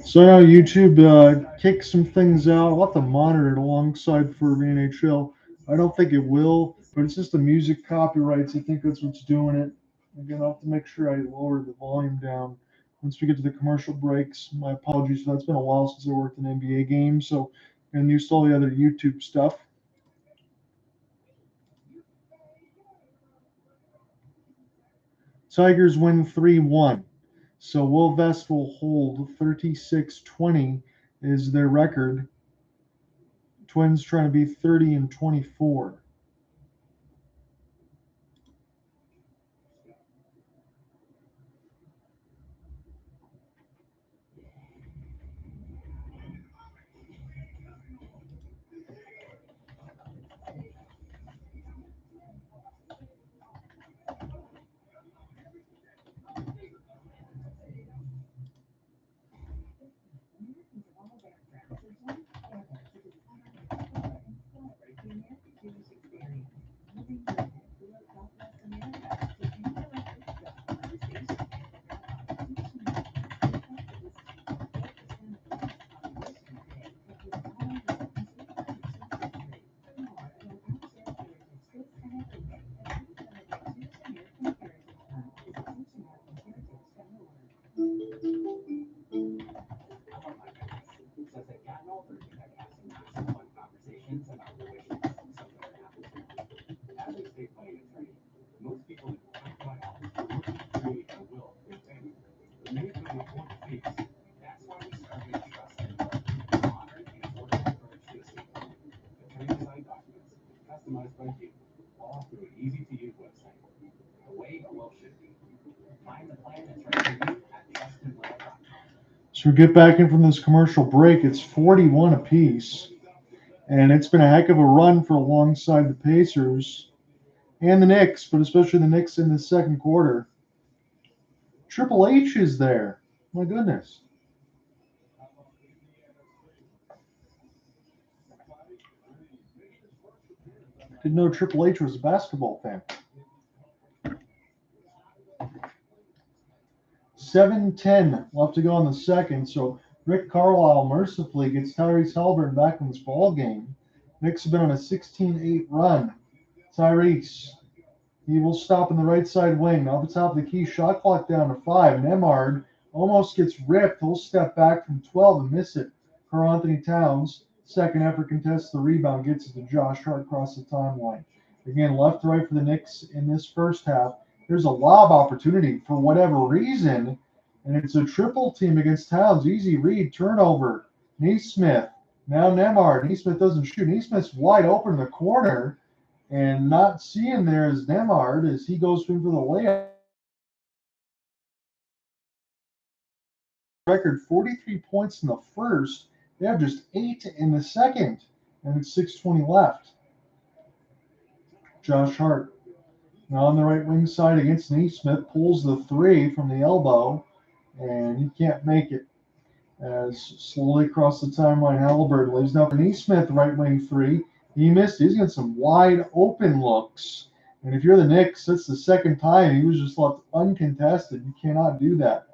So now YouTube kicked some things out. I'll have to monitor it alongside for the NHL. I don't think it will, but it's just the music copyrights. I think that's what's doing it. Again, I'll have to make sure I lower the volume down once we get to the commercial breaks. My apologies for that. It's been a while since I worked an NBA game, so I'm used to all the other YouTube stuff. Tigers win 3-1. So Will Vest will hold 36-20 is their record. Twins trying to be 30-24. So we get back in from this commercial break. It's 41 apiece, and it's been a heck of a run for alongside the Pacers and the Knicks, but especially the Knicks in the second quarter. Triple H is there. My goodness. Didn't know Triple H was a basketball fan. 7:10 left to go in the second, so Rick Carlisle mercifully gets Tyrese Haliburton back in this ball game. Knicks have been on a 16-8 run. Tyrese, he will stop in the right side wing. Now the top of the key, shot clock down to 5. Nemard almost gets ripped. He'll step back from 12 and miss it. Karl Anthony Towns, second effort, contests the rebound, gets it to Josh Hart across the timeline. Again, left to right for the Knicks in this first half. There's a lob opportunity for whatever reason, and it's a triple team against Towns. Easy read, turnover. Neesmith, now Nemard. Neesmith doesn't shoot. Neesmith's wide open in the corner, and not seeing there is Nemard as he goes in for the layup. Record 43 points in the first. They have just 8 in the second, and it's 6:20 left. Josh Hart now on the right wing side against Neesmith, pulls the three from the elbow, and he can't make it. As slowly across the timeline, Haliburton leaves now for Neesmith, right wing three. He missed. He's got some wide open looks. And if you're the Knicks, that's the second time he was just left uncontested. You cannot do that.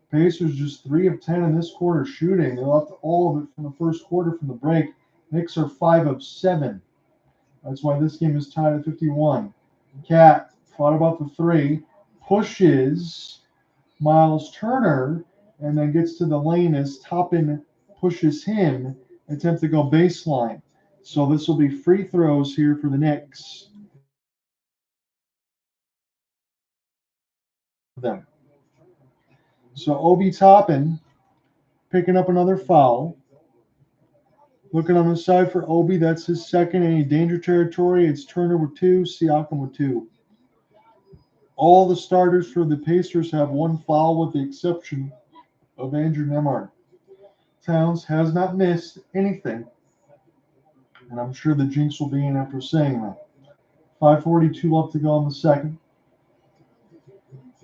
Pacers just 3 of 10 in this quarter shooting. They left all of it from the first quarter from the break. Knicks are 5 of 7. That's why this game is tied at 51. Cat thought about the three, pushes Miles Turner, and then gets to the lane as Toppin pushes him, attempt to go baseline. So this will be free throws here for the Knicks. Them. So Obi Toppin picking up another foul. Looking on the side for Obi, that's his second. Any danger territory, it's Turner with 2, Siakam with 2. All the starters for the Pacers have 1 foul with the exception of Andrew Nemard. Towns has not missed anything, and I'm sure the jinx will be in after saying that. 5:42 left to go in the second.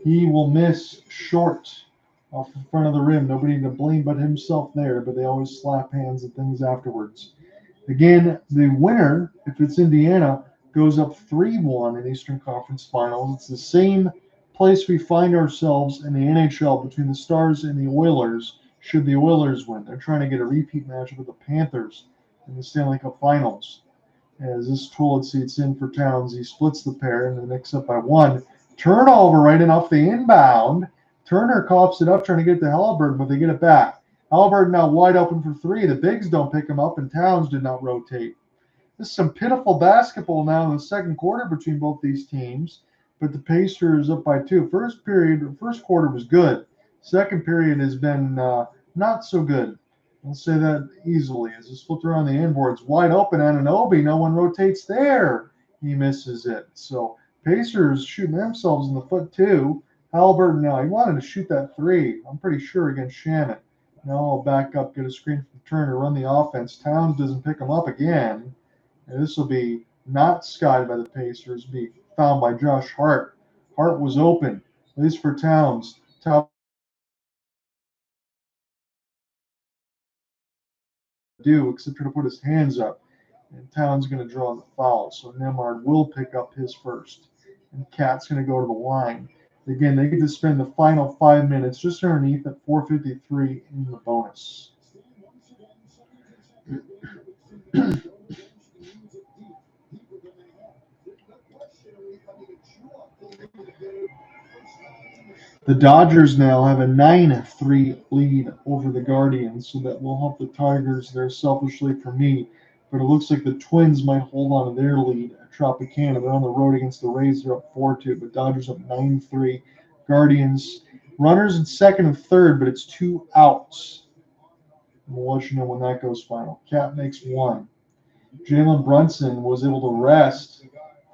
He will miss short off the front of the rim. Nobody to blame but himself there, but they always slap hands and things afterwards. Again, the winner, if it's Indiana, goes up 3-1 in Eastern Conference Finals. It's the same place we find ourselves in the NHL between the Stars and the Oilers should the Oilers win. They're trying to get a repeat matchup with the Panthers in the Stanley Cup Finals. As this toilet seat's in for Towns, he splits the pair, and the Knicks up by 1. Turnover right in off the inbound. Turner coughs it up, trying to get it to Halliburton, but they get it back. Halliburton now wide open for 3. The bigs don't pick him up, and Towns did not rotate. This is some pitiful basketball now in the second quarter between both these teams, but the Pacers up by 2. First quarter was good. Second period has been not so good. I'll say that easily. As it's flipped around the inboards, wide open, Anunoby. No one rotates there. He misses it. So Pacers shooting themselves in the foot too. Halliburton now, he wanted to shoot that 3. I'm pretty sure against Shannon. Now I'll back up, get a screen from Turner, run the offense. Towns doesn't pick him up again. And this will be not skied by the Pacers, be found by Josh Hart. Hart was open, at least for Towns. Except trying to put his hands up, and Towns going to draw the foul. So Nemard will pick up his first, and Cat's going to go to the line. Again, they get to spend the final 5 minutes just underneath at 4:53 in the bonus. The Dodgers now have a 9-3 lead over the Guardians, so that will help the Tigers there selfishly for me. But it looks like the Twins might hold on to their lead at Tropicana. They're on the road against the Rays. They're up 4-2, but Dodgers up 9-3. Guardians, runners in second and third, but it's 2 outs. And we'll let you know when that goes final. Cat makes 1. Jalen Brunson was able to rest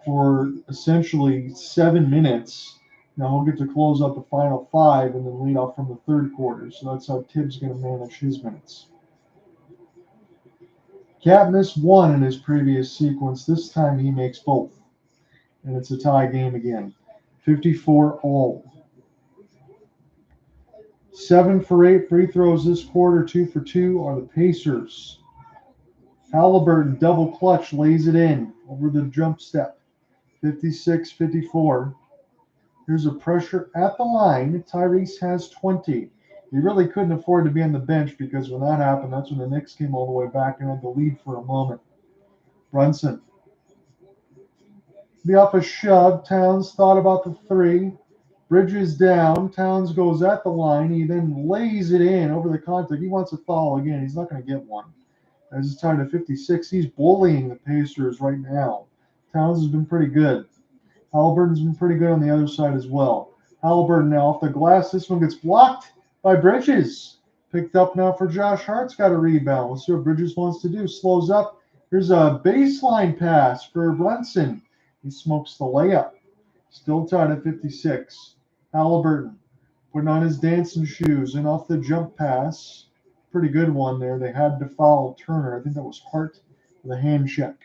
for essentially 7 minutes. Now he'll get to close out the final 5 and then lead off from the third quarter. So that's how Tibbs going to manage his minutes. Cat missed 1 in his previous sequence. This time he makes both. And it's a tie game again. 54 all. 7 for 8 free throws this quarter. 2 for 2 are the Pacers. Halliburton double clutch lays it in over the jump step. 56-54. Here's a pressure at the line. Tyrese has 20. He really couldn't afford to be on the bench because when that happened, that's when the Knicks came all the way back and had the lead for a moment. Brunson. Be off a shove. Towns thought about the 3. Bridges down. Towns goes at the line. He then lays it in over the contact. He wants a foul again. He's not going to get one. As it's tied to 56, he's bullying the Pacers right now. Towns has been pretty good. Halliburton's been pretty good on the other side as well. Halliburton now off the glass. This one gets blocked by Bridges. Picked up now for Josh Hart's got a rebound. Let's see what Bridges wants to do. Slows up. Here's a baseline pass for Brunson. He smokes the layup. Still tied at 56. Halliburton putting on his dancing shoes and off the jump pass. Pretty good one there. They had to foul Turner. I think that was Hart with a hand check.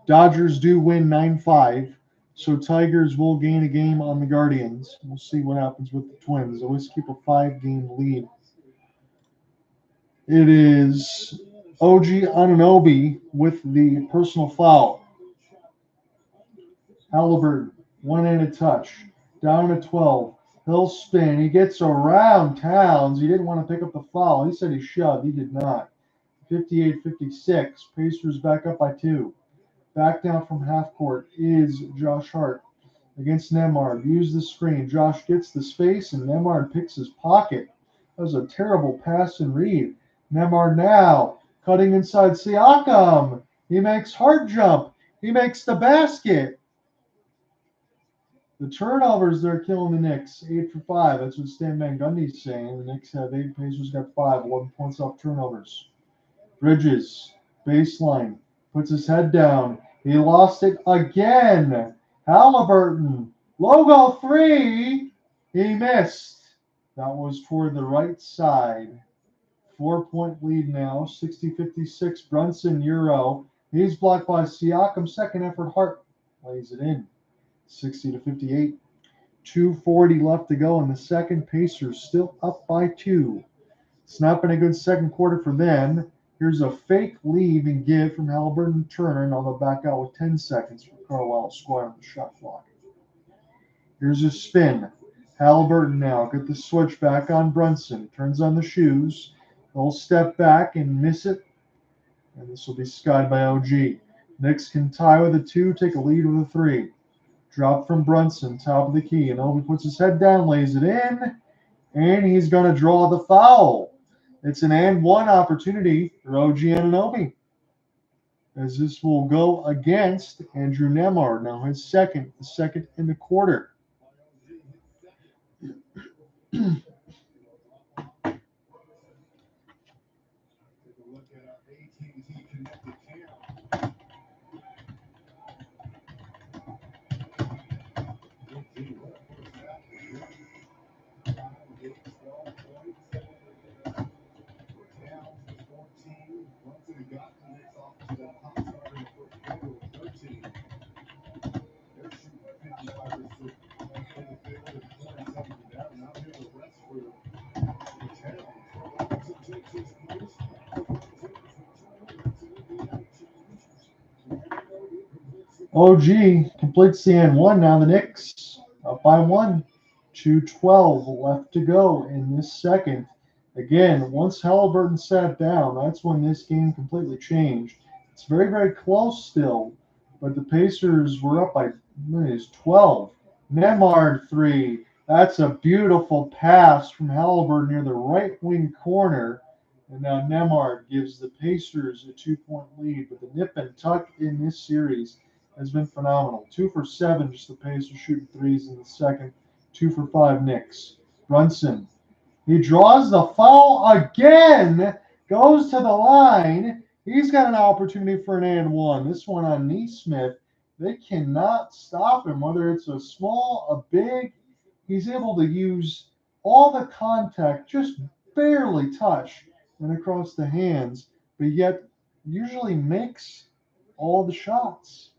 Dodgers do win 9-5, so Tigers will gain a game on the Guardians. We'll see what happens with the Twins. They always keep a 5-game lead. It is OG Anunoby with the personal foul. Halliburton, one-handed touch, down to 12. He'll spin. He gets around Towns. He didn't want to pick up the foul. He said he shoved. He did not. 58-56. Pacers back up by 2. Back down from half court is Josh Hart against Nemard. Use the screen. Josh gets the space, and Nemard picks his pocket. That was a terrible pass and read. Nemard now cutting inside Siakam. He makes Hart jump. He makes the basket. The turnovers, they're killing the Knicks. 8 for 5. That's what Stan Van Gundy's saying. The Knicks have 8. Pacers got 5. 11 points off turnovers. Bridges, baseline, puts his head down. He lost it again. Halliburton, logo 3. He missed. That was toward the right side. 4-point lead now. 60-56. Brunson, Euro. He's blocked by Siakam. Second effort, Hart lays it in. 60-58. 2:40 left to go in the second. Pacers still up by 2. It's not been a good second quarter for them. Here's a fake leave and give from Halliburton and Turner. Now they'll back out with 10 seconds for Carlisle square on the shot clock. Here's a spin. Halliburton now. Get the switch back on Brunson. Turns on the shoes. He'll step back and miss it. And this will be skied by OG. Knicks can tie with a 2, take a lead with a 3. Drop from Brunson, top of the key. And Obi puts his head down, lays it in. And he's going to draw the foul. It's an and one opportunity for OG Anunoby, as this will go against Andrew Nemard. Now his the second in the quarter. OG completes the and one. Now the Knicks up by 1. 2:12 left to go in this second. Again, once Halliburton sat down, that's when this game completely changed. It's very, very close still, but the Pacers were up by 12. Nemard 3. That's a beautiful pass from Halliburton near the right wing corner. And now Nemard gives the Pacers a 2-point lead. But the nip and tuck in this series has been phenomenal. 2 for 7, just the Pacers shooting threes in the second. 2 for 5 Knicks. Brunson. He draws the foul again. Goes to the line. He's got an opportunity for an and one. This one on Neesmith. They cannot stop him, whether it's a small, a big. He's able to use all the contact, just barely touch and across the hands, but yet usually makes all the shots.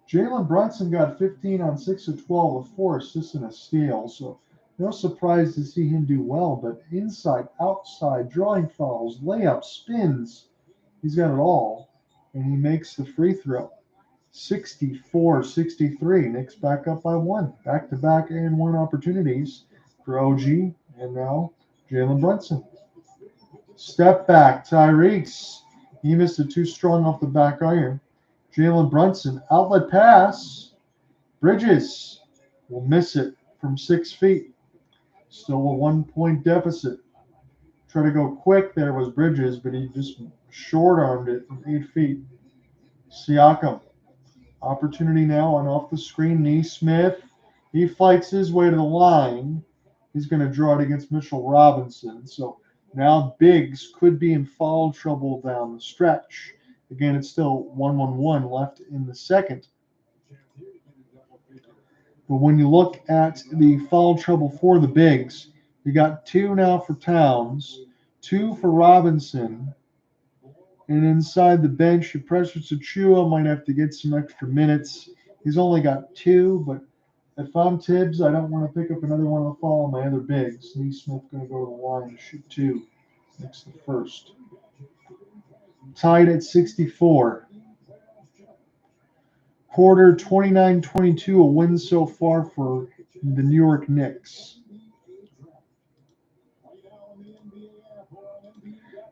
Jalen Brunson got 15 on 6 of 12 with 4 assists and a steal, so no surprise to see him do well, but inside, outside, drawing fouls, layups, spins, he's got it all, and he makes the free throw. 64-63, Knicks back up by 1. Back-to-back and one opportunities for OG, and now Jalen Brunson. Step back, Tyrese. He missed it too strong off the back iron. Jalen Brunson, outlet pass. Bridges will miss it from 6 feet. Still a 1-point deficit. Try to go quick there was Bridges, but he just short-armed it from 8 feet. Siakam. Opportunity now on off the screen. Neesmith. He fights his way to the line. He's going to draw it against Mitchell Robinson. So now Biggs could be in foul trouble down the stretch. Again, it's still 1-1-1 left in the second. But when you look at the foul trouble for the Bigs, you got 2 now for Towns, 2 for Robinson, and inside the bench, you pressure Chua might have to get some extra minutes. He's only got 2, but if I'm Tibbs, I don't want to pick up another one of the foul on my other Bigs. Neesmith going to go to the line to shoot 2 next to the first. Tied at 64. Quarter 29-22, a win so far for the New York Knicks.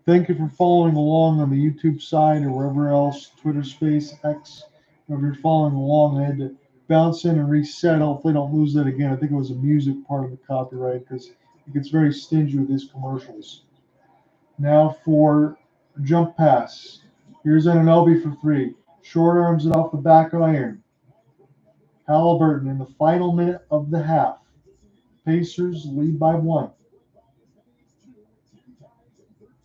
Thank you for following along on the YouTube side or wherever else, Twitter Space, X. If you're following along, I had to bounce in and reset. Hopefully don't lose that again. I think it was a music part of the copyright because it gets very stingy with these commercials. Now for jump pass. Here's Anunoby for 3. Short arms it off the back iron. Halliburton in the final minute of the half. Pacers lead by 1.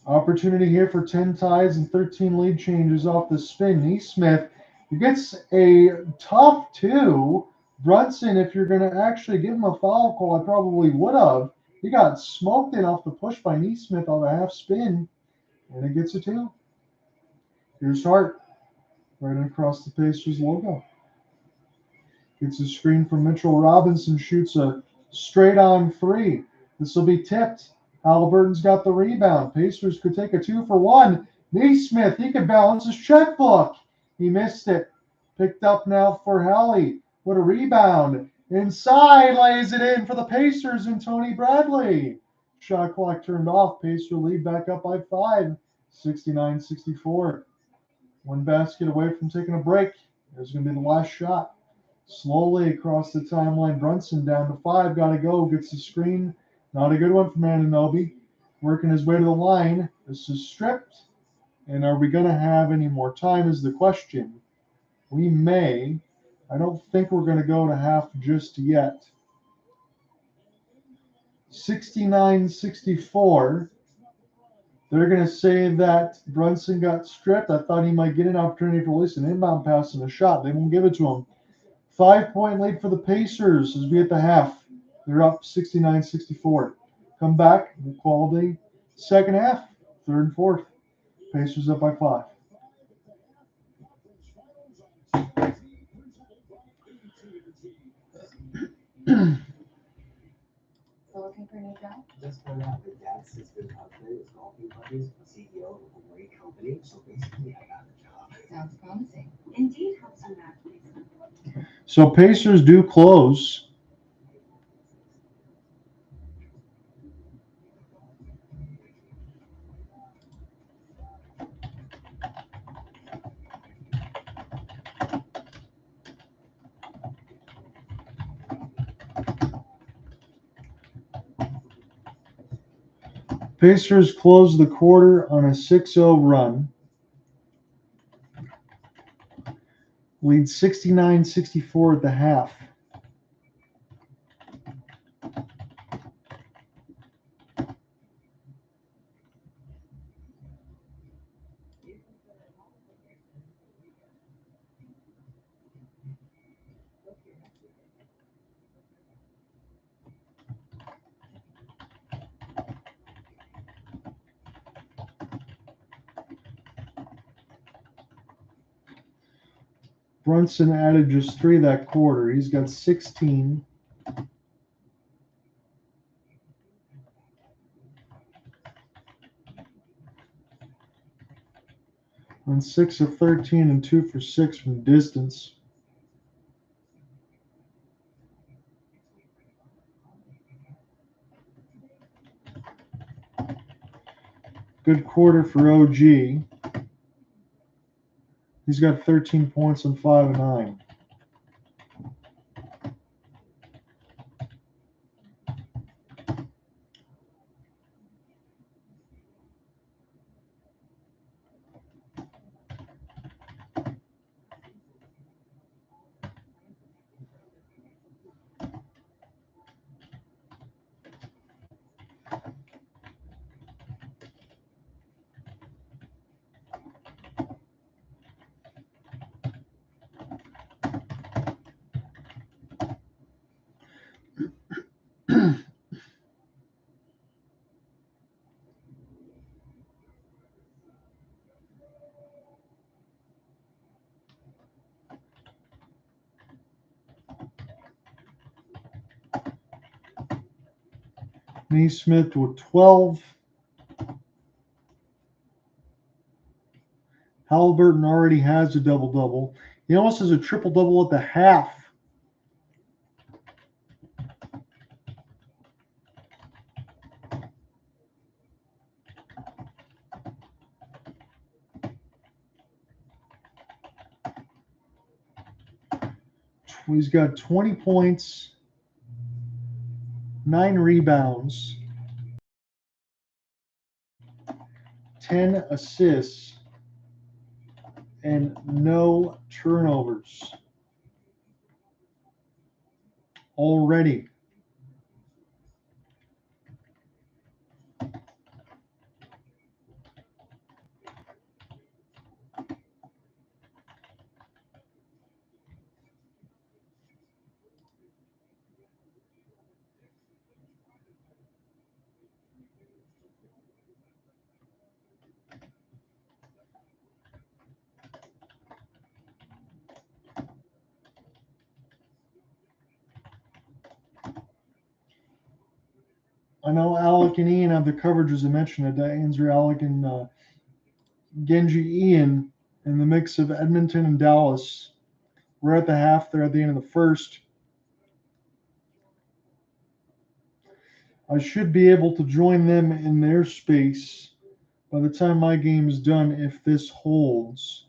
Opportunity here for 10 ties and 13 lead changes off the spin. Neesmith gets a tough 2. Brunson, if you're going to actually give him a foul call, I probably would have. He got smoked in off the push by Neesmith on the half spin, and it gets a 2. Here's Hart. Right across the Pacers logo. Gets a screen from Mitchell Robinson, shoots a straight-on 3. This will be tipped. Halliburton's got the rebound. Pacers could take a 2 for 1. Neesmith, he could balance his checkbook. He missed it. Picked up now for Hallie. What a rebound. Inside, lays it in for the Pacers and Tony Bradley. Shot clock turned off. Pacer lead back up by 5, 69-64. One basket away from taking a break. There's going to be the last shot. Slowly across the timeline, Brunson down to 5. Got to go. Gets the screen. Not a good one from Anunoby. Working his way to the line. This is stripped. And are we going to have any more time is the question. We may. I don't think we're going to go to half just yet. 69-64. They're going to say that Brunson got stripped. I thought he might get an opportunity to release an inbound pass and a shot. They won't give it to him. 5-point lead for the Pacers as we hit the half. They're up 69-64. Come back, quality second half, third and fourth. Pacers up by 5. So looking for a new job? Just found out my dad's sister's husband is golfing buddies with the CEO of a great company. So basically, I got a job. Sounds promising. Indeed helps you match placement. So Pacers do close. Pacers close the quarter on a 6-0 run. Lead 69-64 at the half. Brunson added just 3 that quarter. He's got 16. On 6 of 13 and 2 for 6 from distance. Good quarter for OG. He's got 13 points on 5 of 9. Neesmith with 12. Halliburton already has a double-double. He almost has a triple-double at the half. He's got 20 points, 9 rebounds, 10 assists, and no turnovers already. I know Alec and Ian have the coverage, as I mentioned. Andrew, Alec, and Genji Ian in the mix of Edmonton and Dallas. We're at the half there at the end of the first. I should be able to join them in their space by the time my game is done if this holds.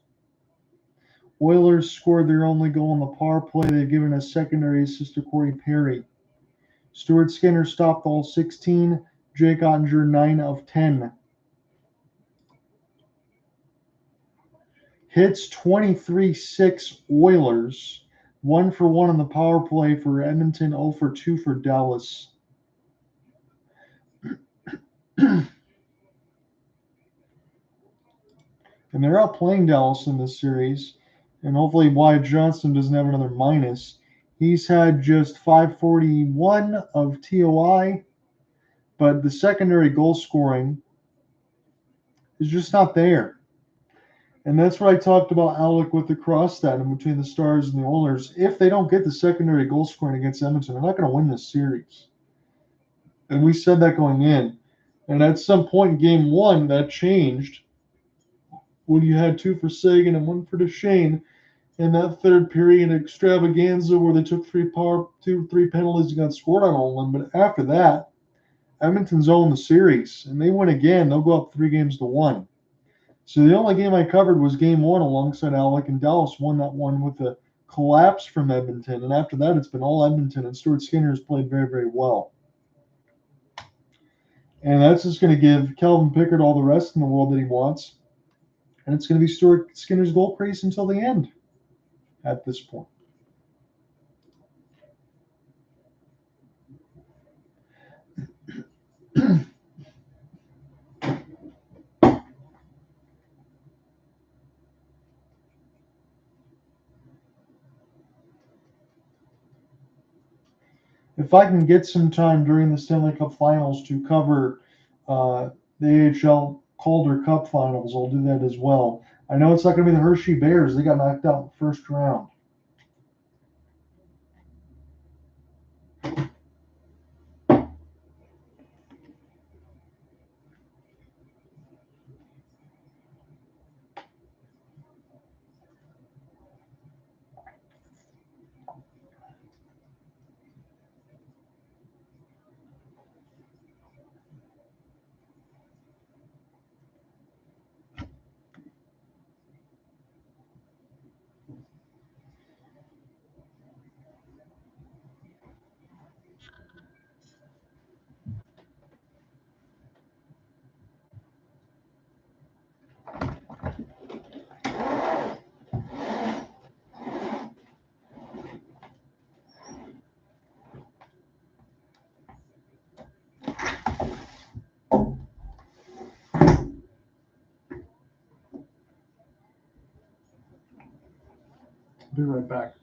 Oilers scored their only goal on the power play. They've given a secondary assist to Corey Perry. Stuart Skinner stopped all 16. Jake Ottinger 9 of 10. Hits 23-6 Oilers. 1 for 1 on the power play for Edmonton, 0 for 2 for Dallas. And they're outplaying Dallas in this series. And hopefully Wyatt Johnston doesn't have another minus. He's had just 541 of TOI, but the secondary goal scoring is just not there. And that's what I talked about, Alec, with the cross stat in between the Stars and the Oilers. If they don't get the secondary goal scoring against Edmonton, they're not going to win this series. And we said that going in. And at some point in game one, that changed when you had 2 for Sagan and 1 for Duchesne in that third period extravaganza where they took 3 penalties and got scored on all of them. But after that, Edmonton's owned the series, and they win again. They'll go up 3-1. So the only game I covered was game one alongside Alec, and Dallas won that one with a collapse from Edmonton. And after that, it's been all Edmonton, and Stuart Skinner has played very, very well. And that's just going to give Calvin Pickard all the rest in the world that he wants. And it's going to be Stuart Skinner's goal craze until the end at this point. If I can get some time during the Stanley Cup Finals to cover the AHL Calder Cup Finals, I'll do that as well. I know it's not going to be the Hershey Bears. They got knocked out in the first round. I'll be right back.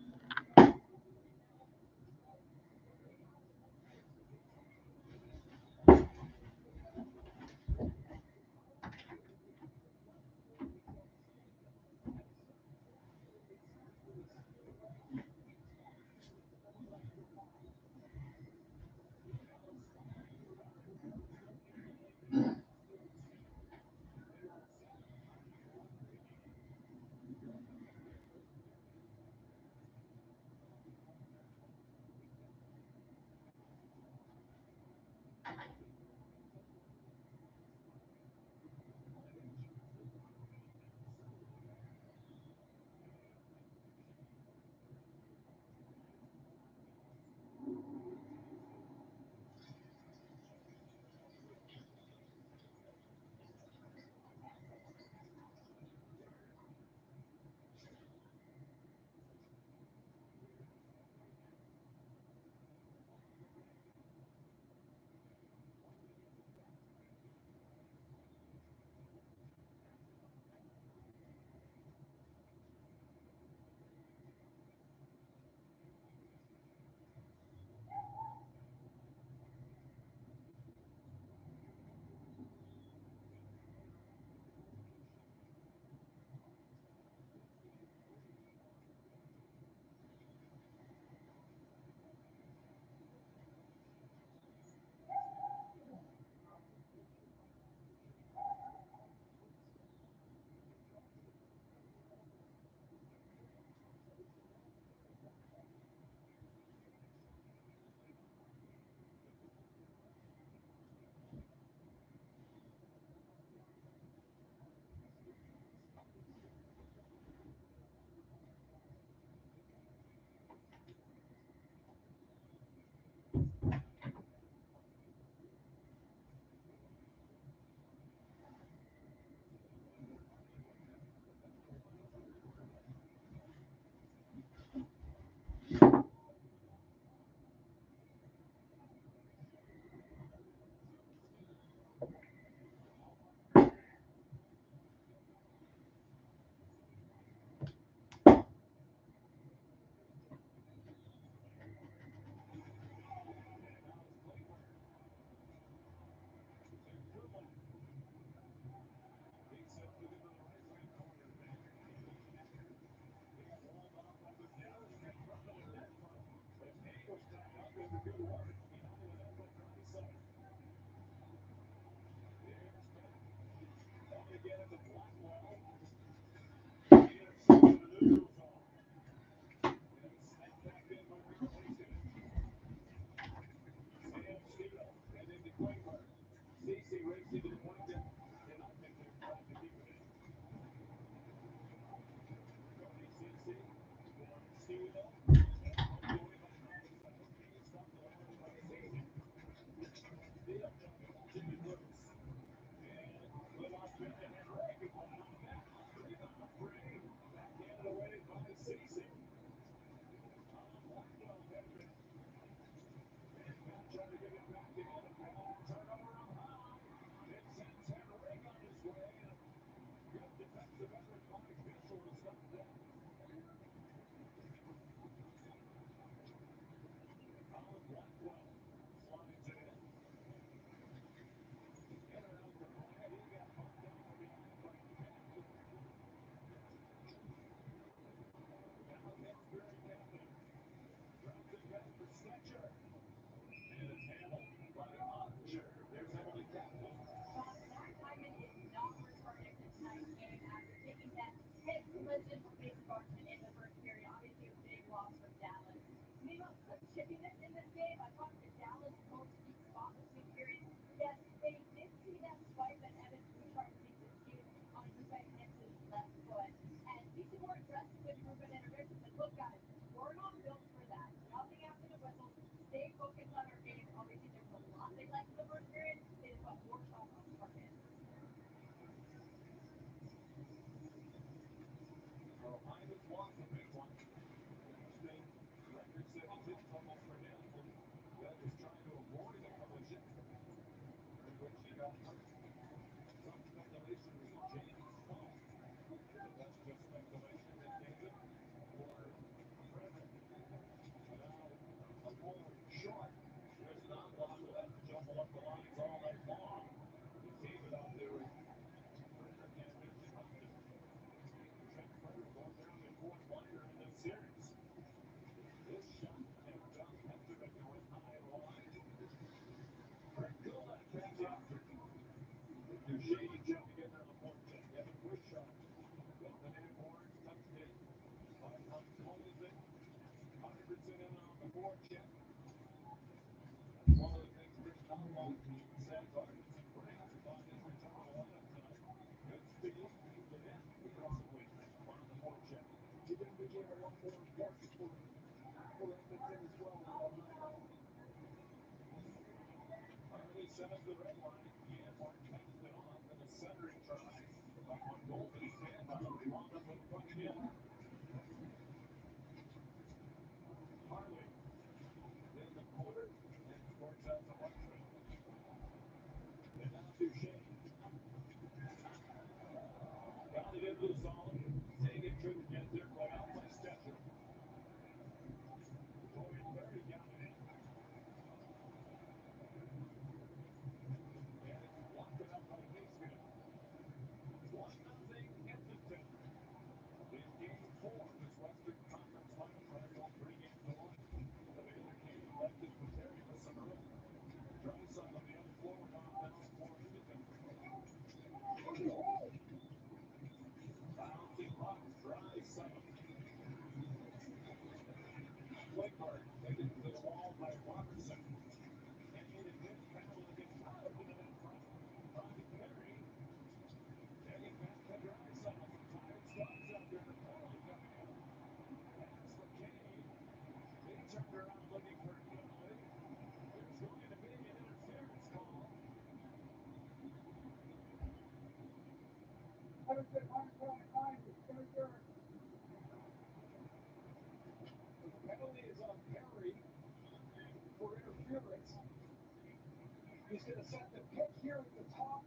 He's going to set the pick here at the top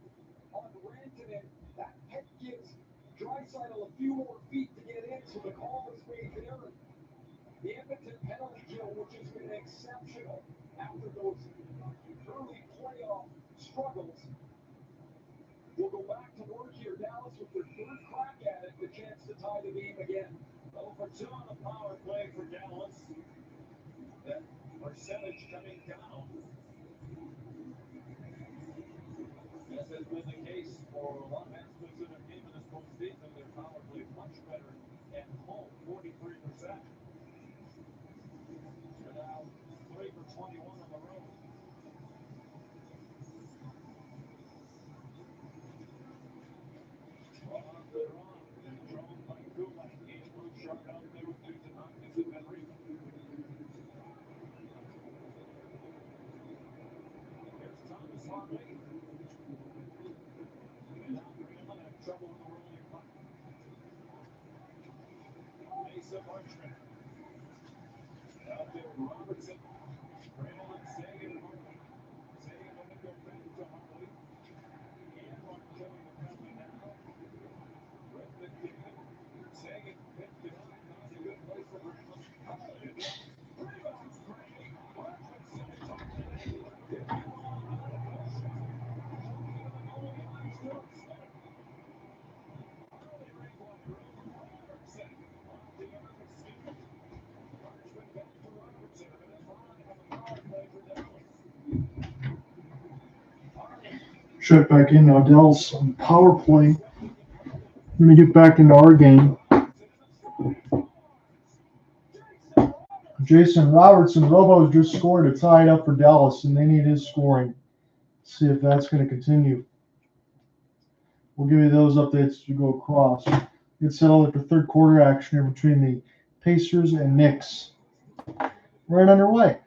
on Rantanen. That pick gives Draisaitl a few more feet to get in, so the call is made there. The Edmonton penalty kill, which has been exceptional after those early playoff struggles, will go back to work here. Dallas with their third crack at it, the chance to tie the game again. 0 for 2 on the power play for Dallas. That percentage coming down. This has been the case for a lot of aspects of their game in this postseason. Their power play much better at home, 43%. They're now 3 for 21 on the road. They're on. Controlled by Kulak. Andrew Sharp out there with Newton Hopkins and Henry. Here's Thomas Hartley. And now Greenland had trouble with the rolling puck. Mesa Marchman. Out there, Robertson. Greenland, Sagan, Hartley. Sagan will go back to Hartley. Ianmark killing the penalty now. With the kick. Sagan picked it up. That's a good play for Greenland. Hartley. Rebounds, Gray. Robertson tucked it in. Did he fall out of motion? Looking at the goalie line, still set. Hartley right wide room. Robertson off the arm of Stevens. Marchman back to Robertson. A minute 5 on the power play for Dallas. Hartley. Check back in now. Dallas on power play. Let me get back into our game. Jason Robertson, Robo's just scored to tie it up for Dallas, and they need his scoring. See if that's going to continue. We'll give you those updates as we go across. Get settled for third quarter action here between the Pacers and Knicks. Right underway.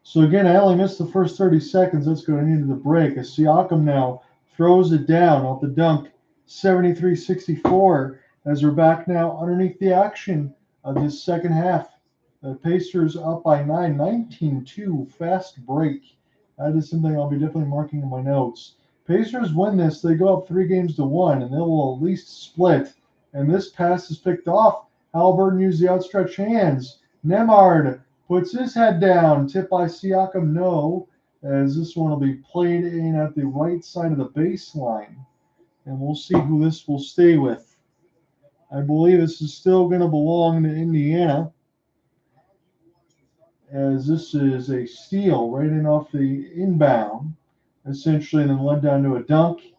So again, I only missed the first 30 seconds. Let's go into the break. As Siakam now throws it down off the dunk, 73-64. As we're back now underneath the action of this second half. The Pacers up by 9, 19-2, fast break. That is something I'll be definitely marking in my notes. Pacers win this, they go up 3-1, and they will at least split. And this pass is picked off. Halliburton used the outstretched hands. Nemard puts his head down. Tip by Siakam, no. As this one will be played in at the right side of the baseline. And we'll see who this will stay with. I believe this is still going to belong to Indiana, as this is a steal right in off the inbound, essentially, and then led down to a dunk.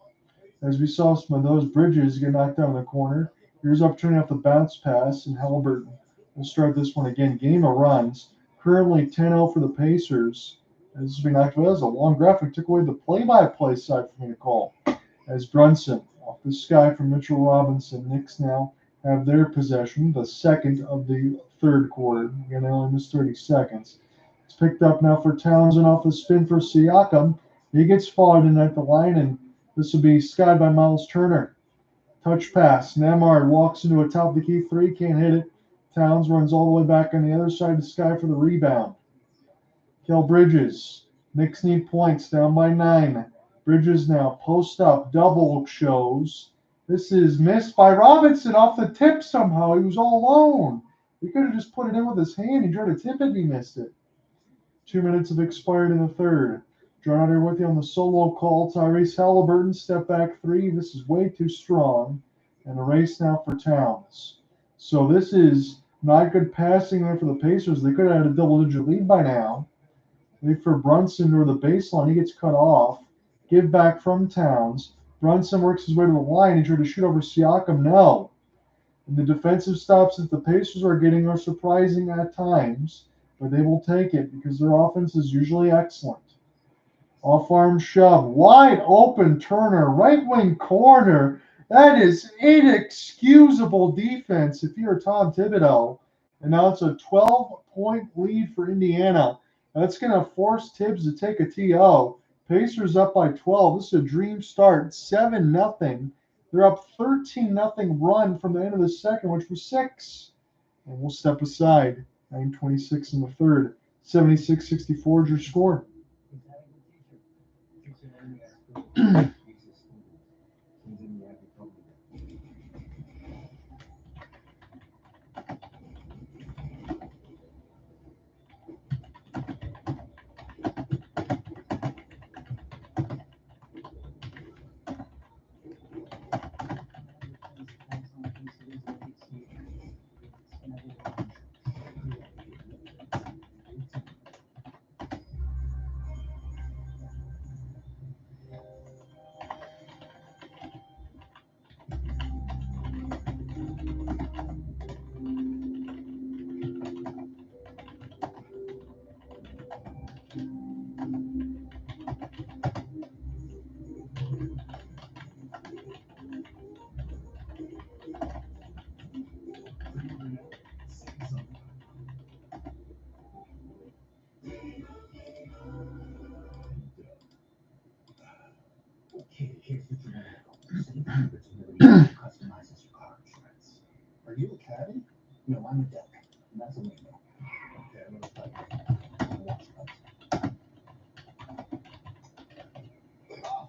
As we saw some of those Bridges get knocked down in the corner. Here's opportunity off the bounce pass, and Halliburton will start this one again. Game of runs. Currently 10-0 for the Pacers. This has been activated as a long graphic. Took away the play-by-play side for me to call. As Brunson off the sky from Mitchell Robinson. Knicks now have their possession, the second of the third quarter. Again, they only missed 30 seconds. It's picked up now for Townsend off the spin for Siakam. He gets followed in at the line, and this will be skied by Miles Turner. Touch pass. Nemhard walks into a top of the key three, can't hit it. Towns runs all the way back on the other side of the sky for the rebound. Kel Bridges. Knicks need points, down by 9. Bridges now post up, double shows. This is missed by Robinson off the tip somehow. He was all alone. He could have just put it in with his hand. He tried to tip it and he missed it. 2 minutes have expired in the third. John out here with you on the solo call. Tyrese Halliburton, step back three. This is way too strong. And a race now for Towns. So this is not good passing there for the Pacers. They could have had a double-digit lead by now. Wait for Brunson or the baseline. He gets cut off. Give back from Towns. Brunson works his way to the line. He tried to shoot over Siakam. No. And the defensive stops that the Pacers are getting are surprising at times, but they will take it because their offense is usually excellent. Off-arm shove. Wide open Turner. Right wing corner. That is inexcusable defense if you're Tom Thibodeau. And now it's a 12-point lead for Indiana. That's going to force Tibbs to take a TO. Pacers up by 12. This is a dream start. 7-0. They're up 13-0 run from the end of the second, which was 6. And we'll step aside. 9:26 in the third. 76-64 is your score. Okay, here's the dramatic. Customizes your car insurance. Are you a caddy? No, I'm a deck. And that's a window. Okay, I'm gonna play. Watch that. Oh,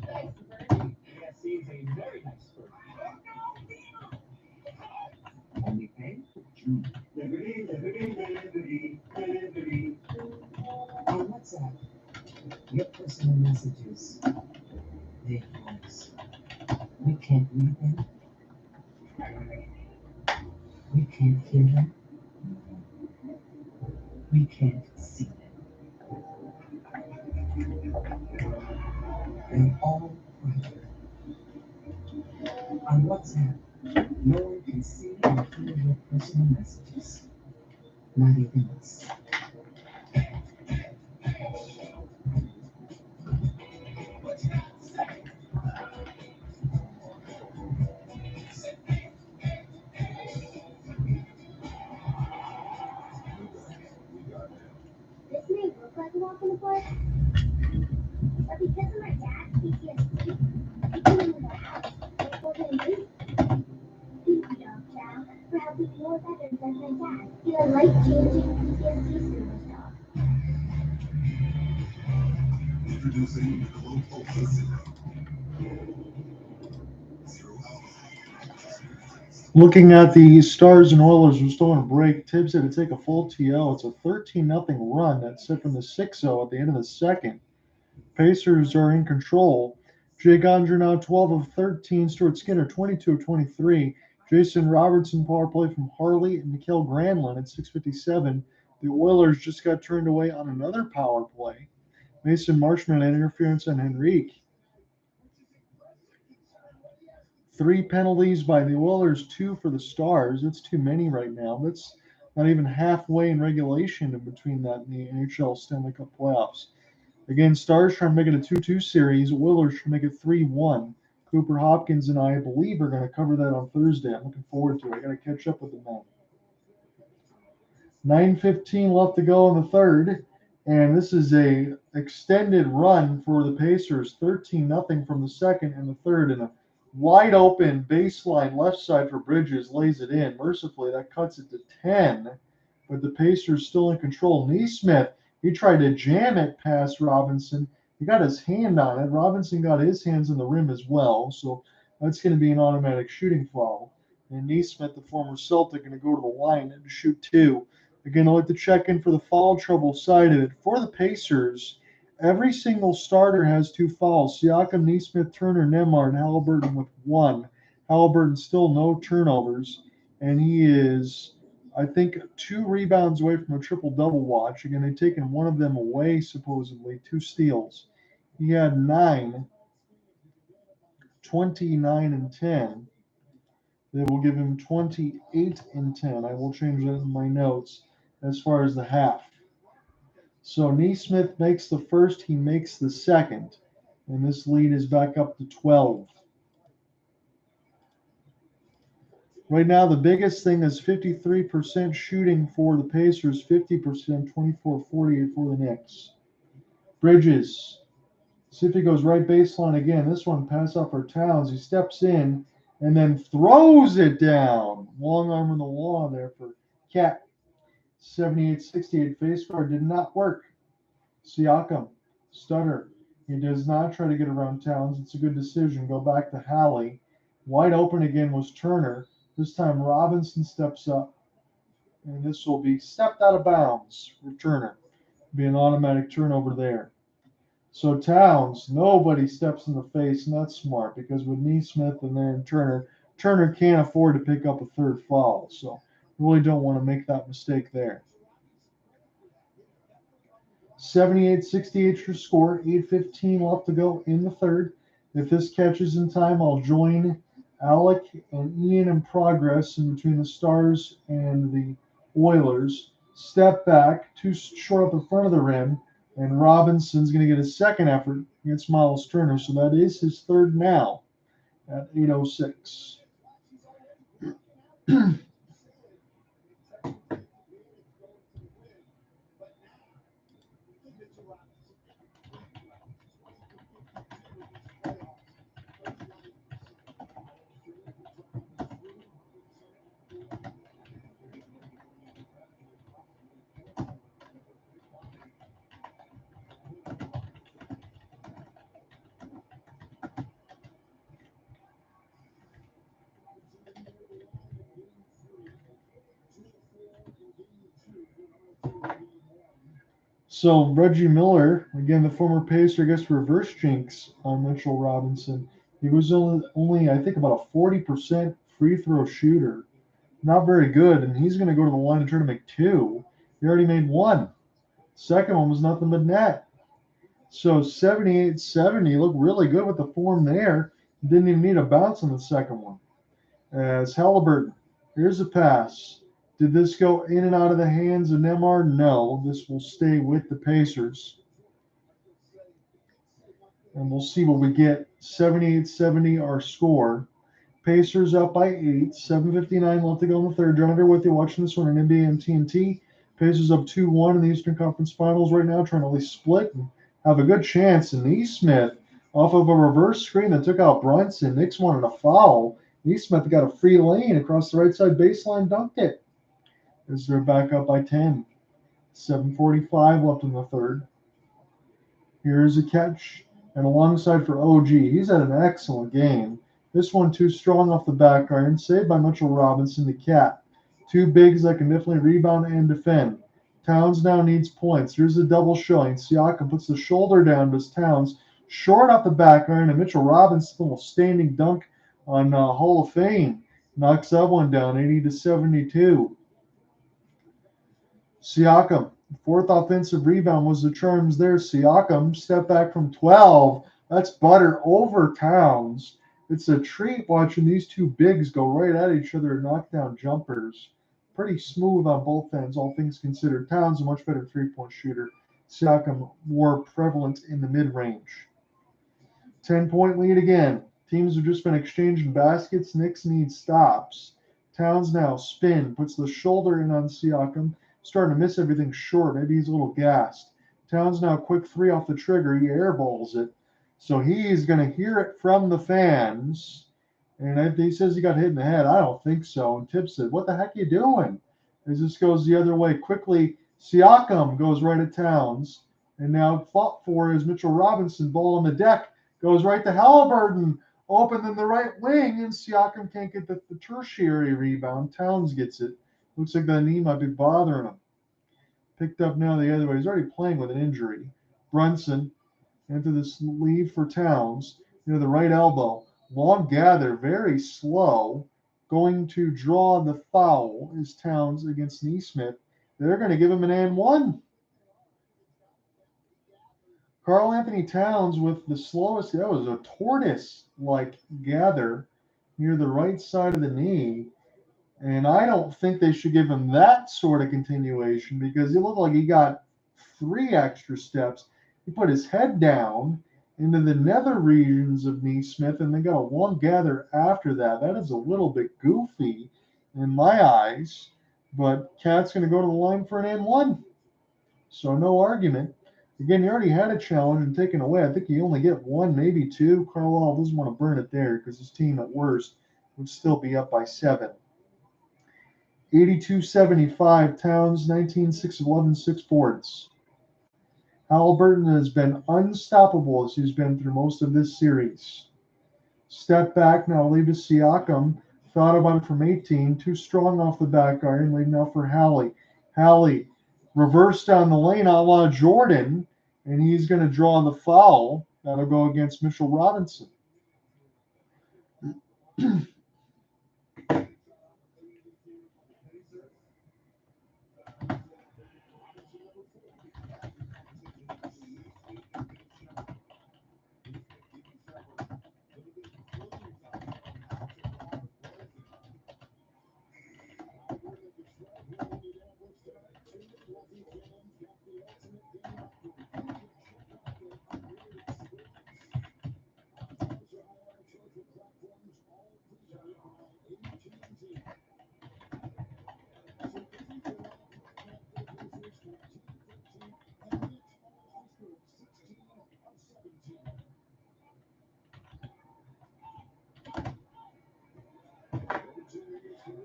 nice birdie. Yes, he's a very nice birdie. Only pay? Liberty, liberty, liberty, liberty. On WhatsApp, your personal messages. Their voice. We can't read them. We can't hear them. We can't see them. They're all private. On WhatsApp, no one can see or hear your personal messages. Not even us. This may look like a walk in the park, but because of my dad's PTSD, I came into the house and told him to thank you, dog chow, for helping more veterans like my dad get a life-changing PTSD service dog. Introducing the Clone Ultra Zero. Zero alcohol. Looking at the Stars and Oilers, we're still on a break. Tibbs had to take a full TO. It's a 13-0 run that's set from the 6-0 at the end of the second. Pacers are in control. Jay Gondry now 12 of 13. Stuart Skinner 22 of 23. Jason Robertson power play from Harley and Mikael Granlund at 6:57. The Oilers just got turned away on another power play. Mason Marshman had interference on Henrique. 3 penalties by the Oilers, 2 for the Stars. It's too many right now. Let's not even halfway in regulation in between that and the NHL Stanley Cup playoffs. Again, Stars trying to make it a 2-2 series. Oilers trying to make it 3-1. Cooper Hopkins and I believe are going to cover that on Thursday. I'm looking forward to it. I got to catch up with the men. 9:15 left to go in the third, and this is a extended run for the Pacers. 13-0 from the second and the third, and a wide open baseline left side for Bridges lays it in. Mercifully, that cuts it to 10, but the Pacers still in control. Neesmith, he tried to jam it past Robinson. He got his hand on it. Robinson got his hands on the rim as well, so that's going to be an automatic shooting foul. And Neesmith, the former Celtic, going to go to the line and shoot two. Again, I'd like to check in for the foul trouble side of it. For the Pacers, every single starter has 2 fouls. Siakam, Neesmith, Turner, Nembhard, and Halliburton with 1. Halliburton still no turnovers, and he is, I think, 2 rebounds away from a triple-double watch. Again, they've taken one of them away, supposedly, 2 steals. He had 9, 29, and 10. They will give him 28 and 10. I will change that in my notes as far as the half. So Neesmith makes the first, he makes the second, and this lead is back up to 12. Right now, the biggest thing is 53% shooting for the Pacers, 50%, 24-48 for the Knicks. Bridges. See if he goes right baseline again. This one pass off for Towns. He steps in and then throws it down. Long arm in the wall there for Cat. 78-68 face guard did not work. Siakam, stutter. He does not try to get around Towns. It's a good decision. Go back to Hallie. Wide open again was Turner. This time Robinson steps up. And this will be stepped out of bounds for Turner. Be an automatic turnover there. So Towns, nobody steps in the face, and that's smart because with Neesmith and then Turner, Turner can't afford to pick up a third foul. So really don't want to make that mistake there. 78-68 your score, 8:15 left to go in the third. If this catches in time, I'll join Alec and Ian in progress in between the Stars and the Oilers. Step back, too short up in front of the rim, and Robinson's going to get his second effort against Miles Turner, so that is his third now at 8:06. So Reggie Miller, again, the former Pacer, gets reverse jinx on Mitchell Robinson. He was only I think, about a 40% free throw shooter. Not very good, and he's going to go to the line and try to make 2. He already made 1. Second one was nothing but net. So 78-70 looked really good with the form there. Didn't even need a bounce on the second one. As Halliburton, here's a pass. Did this go in and out of the hands of Nembhard? No. This will stay with the Pacers. And we'll see what we get. 78-70 our score. Pacers up by 8. 7:59 left to go in the third. John Under with you watching this one on NBA and TNT. Pacers up 2-1 in the Eastern Conference Finals right now, trying to at least split and have a good chance. And Neesmith, off of a reverse screen that took out Brunson. Knicks wanted a foul. Neesmith got a free lane across the right side baseline, dunked it. As they're back up by 10. 7:45 left in the third. Here's a catch. And alongside for OG. He's had an excellent game. This one too strong off the back iron. Saved by Mitchell Robinson, the Cat. 2 bigs that can definitely rebound and defend. Towns now needs points. Here's a double showing. Siakam puts the shoulder down to Towns. Short off the back iron. And Mitchell Robinson will standing dunk on Hall of Fame. Knocks that one down 80-72. Siakam, fourth offensive rebound was the charms there. Siakam, step back from 12. That's butter over Towns. It's a treat watching these 2 bigs go right at each other and knock down jumpers. pretty smooth on both ends, all things considered. Towns a much better three-point shooter. Siakam more prevalent in the mid-range. 10-point lead again. Teams have just been exchanging baskets. Knicks need stops. Towns now spin, puts the shoulder in on Siakam, starting to miss everything short. Maybe he's a little gassed. Towns now quick three off the trigger. He airballs it. So he's going to hear it from the fans. And he says he got hit in the head. I don't think so. And Tibbs said, what the heck are you doing? As this goes the other way quickly, Siakam goes right at Towns. And now fought for is Mitchell Robinson. Ball on the deck. Goes right to Halliburton. Open in the right wing. And Siakam can't get the tertiary rebound. Towns gets it. Looks like the knee might be bothering him. Picked up now the other way. He's already playing with an injury. Brunson into this lead for Towns. Near the right elbow. Long gather, very slow. Going to draw the foul is Towns against Neesmith. They're going to give him an and one. Karl Anthony Towns with the slowest. That was a tortoise-like gather near the right side of the knee. And I don't think they should give him that sort of continuation because it looked like he got 3 extra steps. He put his head down into the nether regions of Neesmith and then got a long gather after that. That is a little bit goofy in my eyes. But Cat's going to go to the line for an and one. So no argument. Again, he already had a challenge and taken away. I think you only get 1, maybe 2. Carlisle doesn't want to burn it there because his team at worst would still be up by 7. 82-75, Towns, 19, 6 of 11, 6 boards. Halliburton has been unstoppable as he's been through most of this series. Step back now, leave to Siakam. Thought about it from 18. Too strong off the back iron. Lead now for Hallie. Hallie reverse down the lane a la Jordan, and he's going to draw the foul. That'll go against Mitchell Robinson.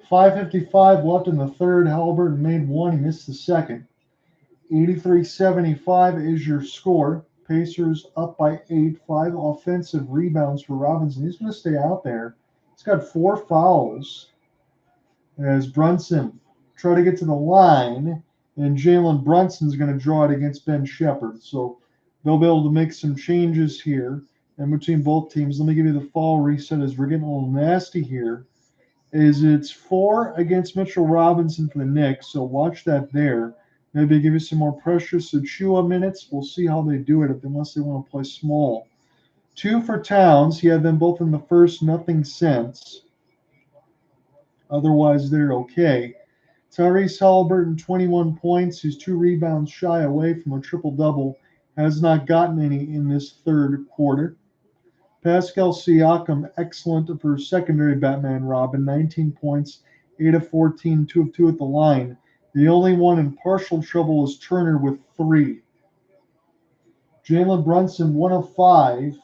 5:55 left in the third. Halliburton made 1. He missed the second. 83-75 is your score. Pacers up by 8. 5 offensive rebounds for Robinson. He's going to stay out there. He's got 4 fouls as Brunson try to get to the line, and Jalen Brunson's going to draw it against Ben Shepherd. So they'll be able to make some changes here and between both teams. Let me give you the foul reset as we're getting a little nasty here. It's 4 against Mitchell Robinson for the Knicks, so watch that there. Maybe give you some more pressure. So Chua minutes, we'll see how they do it unless they want to play small. 2 for Towns. He had them both in the first, nothing since. Otherwise, they're okay. Tyrese Halliburton, 21 points. He's 2 rebounds shy away from a triple-double. Has not gotten any in this third quarter. Pascal Siakam, excellent for secondary Batman Robin, 19 points, 8 of 14, 2 of 2 at the line. The only one in partial trouble is Turner with 3. Jalen Brunson, 1 of 5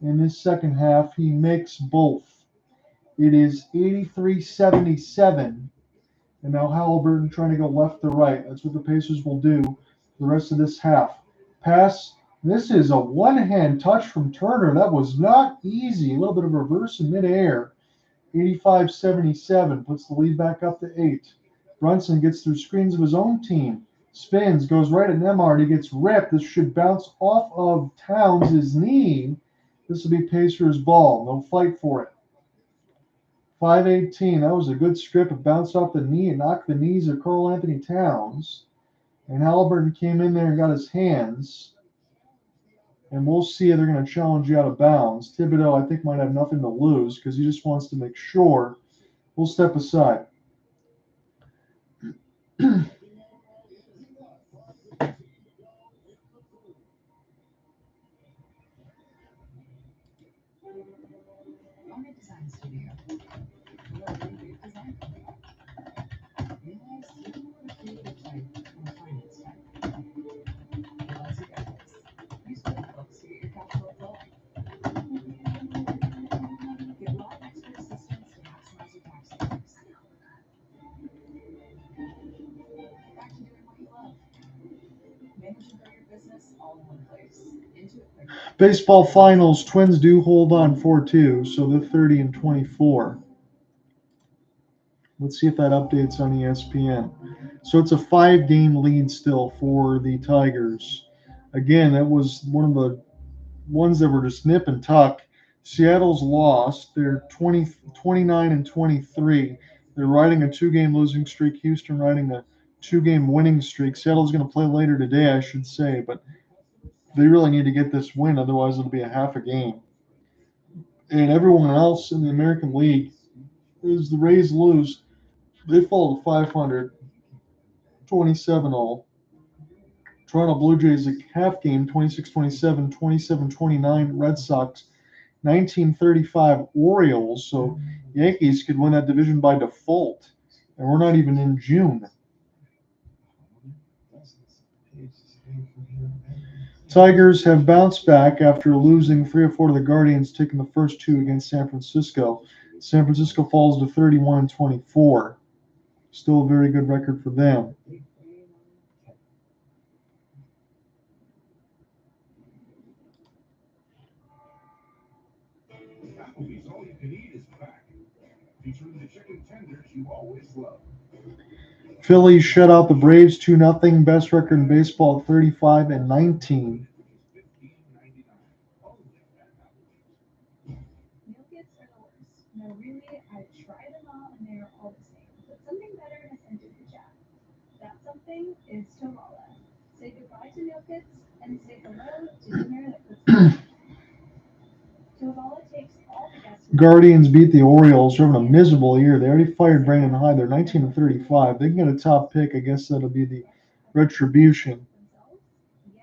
in this second half. He makes both. It is 83-77. And now Halliburton trying to go left to right. That's what the Pacers will do the rest of this half. Pass. This is a one-hand touch from Turner. That was not easy. A little bit of reverse in midair. 85-77 puts the lead back up to 8. Brunson gets through screens of his own team. Spins, goes right at Nembhard. He gets ripped. This should bounce off of Towns' knee. This will be Pacers' ball. No fight for it. 5:18. That was a good strip. It bounced off the knee and knocked the knees of Karl Anthony Towns. And Halliburton came in there and got his hands. And we'll see if they're going to challenge you out of bounds. Thibodeau, I think, might have nothing to lose because he just wants to make sure. We'll step aside. Owner Design Studio. Your creative design. Realize you can have a creative type and a finance type. Realize you got this. Use QuickBooks to get your cash flow flowing. Get law expert assistance to maximize your tax savings. Back to doing what you love. Manage and grow your business all in one place. Into it quickly. Baseball finals, Twins do hold on 4-2, so they're 30-24. Let's see if that updates on ESPN. So it's a 5-game lead still for the Tigers. Again, that was one of the ones that were just nip and tuck. Seattle's lost. They're 29-23. They're riding a 2-game losing streak. Houston riding a 2-game winning streak. Seattle's going to play later today, I should say, but they really need to get this win, otherwise it'll be a half a game. And everyone else in the American League, as the Rays lose, they fall to 500, 27-all. Toronto Blue Jays a half game, 26-27, 27-29. Red Sox, 19-35. Orioles. So Yankees could win that division by default, and we're not even in June. Tigers have bounced back after losing 3 or 4 to the Guardians, taking the first 2 against San Francisco. San Francisco falls to 31-24. Still a very good record for them. Applebee's All You Can Eat is back, featuring the chicken tenders you always love. Phillies shut out the Braves 2-0. Best record in baseball at 35-19. Meal kits are the worst. No, really, I've tried them all and they are all the same. But something better has entered the chat. That something is Tovala. Say goodbye to meal kits and say hello to dinner that puts me. Tovala takes all the guests. Guardians beat the Orioles. They're having a miserable year. They already fired Brandon Hyde. They're 19-35. They can get a top pick. I guess that'll be the retribution. Yeah,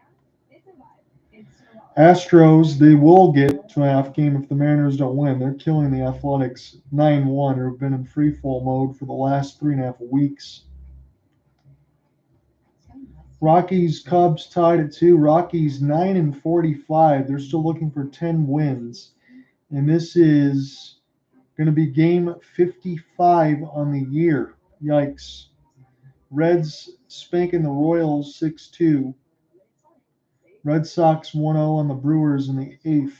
they survive. It's Tovala. Astros, they will get to a half game if the Mariners don't win. They're killing the Athletics 9-1, who have been in free fall mode for the last 3.5 weeks. Rockies, Cubs tied at 2. Rockies 9-45. They're still looking for 10 wins. And this is going to be game 55 on the year. Yikes. Reds spanking the Royals 6-2. Red Sox 1-0 on the Brewers in the 8th.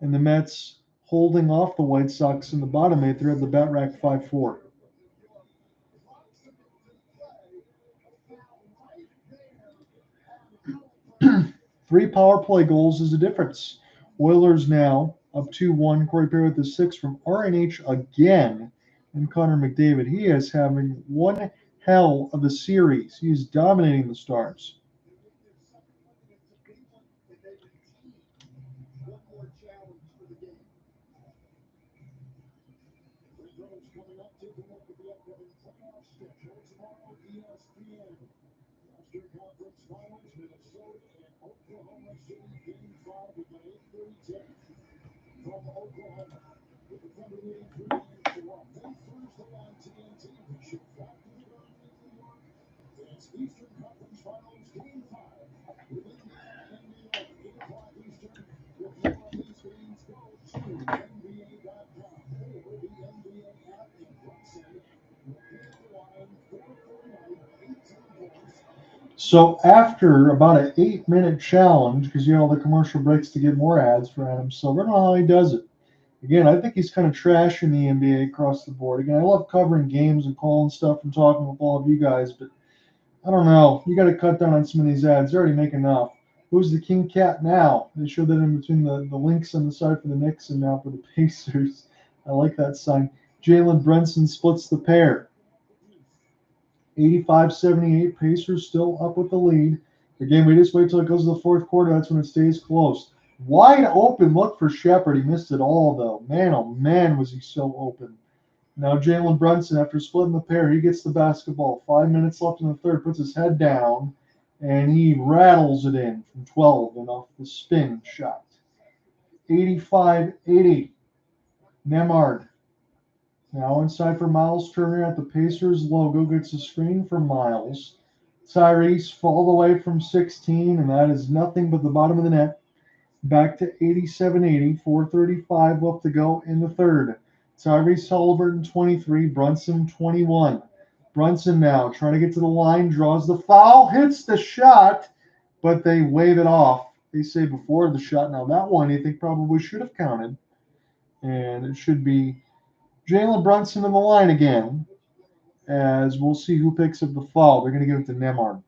And the Mets holding off the White Sox in the bottom 8th. They're at the bat rack 5-4. Three power play goals is the difference. Oilers now up 2-1. Corey Perry with the 6 from RNH again. And Connor McDavid. He is having one hell of a series. He is dominating the Stars. One more challenge for the game. Free throws coming up. Take a look at the upcoming playoff schedule tomorrow. ESPN. Western Conference Finals, Minnesota and Oklahoma City. Game 5 with an 8:30 tip from Oklahoma. With the Thunder leading 3 games to 1. Then Thursday on TNT, we ship back to the Garden in New York. It's Eastern Conference Finals Game 5 with Indiana and New York. 8 o'clock Eastern. With more on these games, go to NBA.com or the NBA app in Brooklyn. Repeat the line 449, 18 points. So after about an 8-minute challenge, because you know all the commercial breaks to get more ads for Adam Silver, I don't know how he does it. Again, I think he's kind of trashing the NBA across the board. Again, I love covering games and calling stuff and talking with all of you guys, but I don't know. You got to cut down on some of these ads. They already make enough. Who's the King Cat now? They showed that in between the links on the side for the Knicks and now for the Pacers. I like that sign. Jalen Brunson splits the pair. 85-78. Pacers still up with the lead. Again, we just wait till it goes to the fourth quarter. That's when it stays close. Wide open look for Shepard. He missed it all, though. Man, oh man, was he so open. Now Jalen Brunson, after splitting the pair, he gets the basketball. 5 minutes left in the third, puts his head down, and he rattles it in from 12 and off the spin shot. 85-80. Nemard. Now inside for Miles Turner at the Pacers logo. Gets a screen from Miles. Tyrese all the way from 16, and that is nothing but the bottom of the net. Back to 87-80. 4:35 left to go in the third. Tyrese Halliburton 23, Brunson 21. Brunson now trying to get to the line, draws the foul, hits the shot, but they wave it off. They say before the shot. Now that one I think probably should have counted, and it should be Jalen Brunson in the line again, as we'll see who picks up the foul. They're going to give it to Nemard.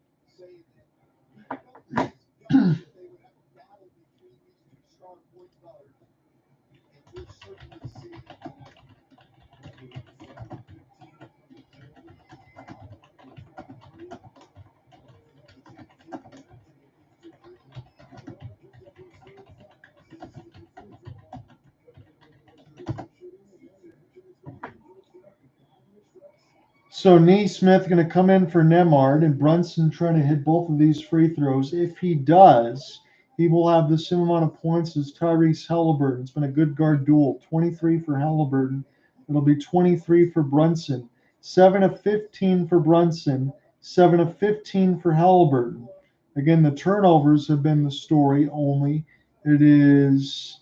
So Neesmith going to come in for Nemard, and Brunson trying to hit both of these free throws. If he does, he will have the same amount of points as Tyrese Halliburton. It's been a good guard duel. 23 for Halliburton. It'll be 23 for Brunson. 7 of 15 for Brunson. 7 of 15 for Halliburton. Again, the turnovers have been the story only. It is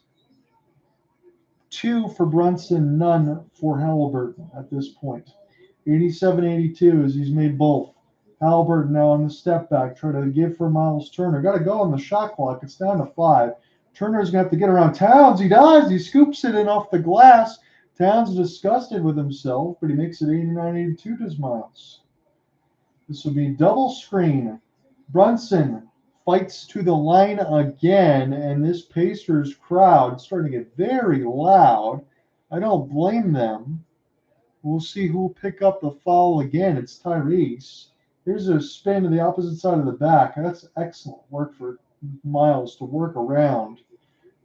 2 for Brunson, none for Halliburton at this point. 87-82 as he's made both. Halliburton now on the step back, try to give for Miles Turner. Got to go on the shot clock. It's down to 5. Turner's going to have to get around Towns. He does. He scoops it in off the glass. Towns is disgusted with himself, but he makes it 89-82 to Miles. This will be double screen. Brunson fights to the line again, and this Pacers crowd is starting to get very loud. I don't blame them. We'll see who will pick up the foul again. It's Tyrese. Here's a spin to the opposite side of the back. That's excellent work for Miles to work around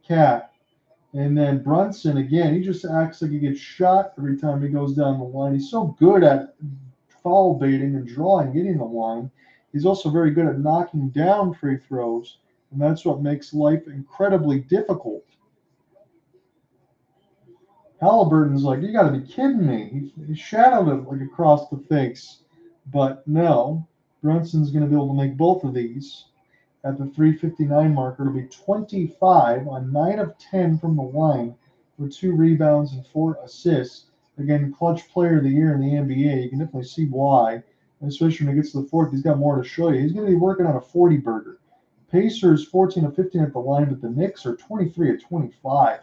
Cat. And then Brunson, again, he just acts like he gets shot every time he goes down the line. He's so good at foul baiting and drawing, getting the line. He's also very good at knocking down free throws, and that's what makes life incredibly difficult. Halliburton's like, you got to be kidding me. He shadowed it like across the face. But no, Brunson's going to be able to make both of these. At the 3:59 marker, it'll be 25 on 9 of 10 from the line with 2 rebounds and 4 assists. Again, clutch player of the year in the NBA. You can definitely see why. And especially when he gets to the fourth, he's got more to show you. He's going to be working on a 40-burger. Pacers 14 of 15 at the line, but the Knicks are 23 of 25.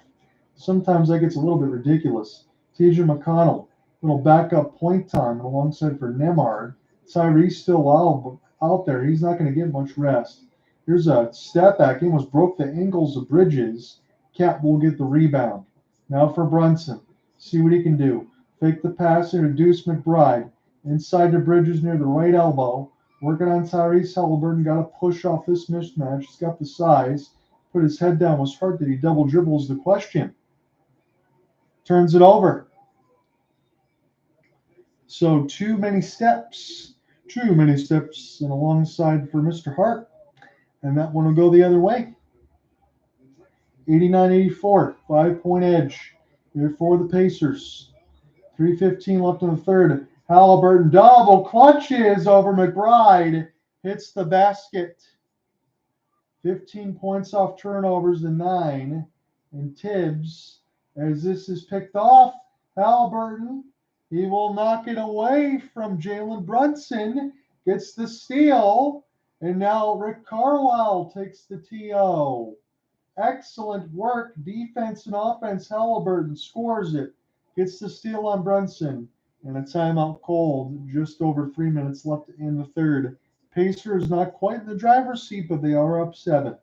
Sometimes that gets a little bit ridiculous. TJ McConnell, little backup point time alongside for Nemard. Tyrese still out there. He's not going to get much rest. Here's a step back. He almost broke the ankles of Bridges. Cat will get the rebound. Now for Brunson. See what he can do. Fake the pass into Deuce McBride. Inside to Bridges near the right elbow. Working on Tyrese Halliburton. Got to push off this mismatch. He's got the size. Put his head down. Was hard that he double dribbles the question. Turns it over. So too many steps and alongside for Mr. Hart. And that one will go the other way. 89-84, 5-point edge here for the Pacers. 3:15 left in the third. Halliburton double clutches over McBride. Hits the basket. 15 points off turnovers to 9. And Tibbs, as this is picked off, Halliburton, he will knock it away from Jalen Brunson. Gets the steal. And now Rick Carlisle takes the TO. Excellent work, defense and offense. Halliburton scores it. Gets the steal on Brunson. And a timeout called. Just over 3 minutes left in the third. Pacers not quite in the driver's seat, but they are up 7.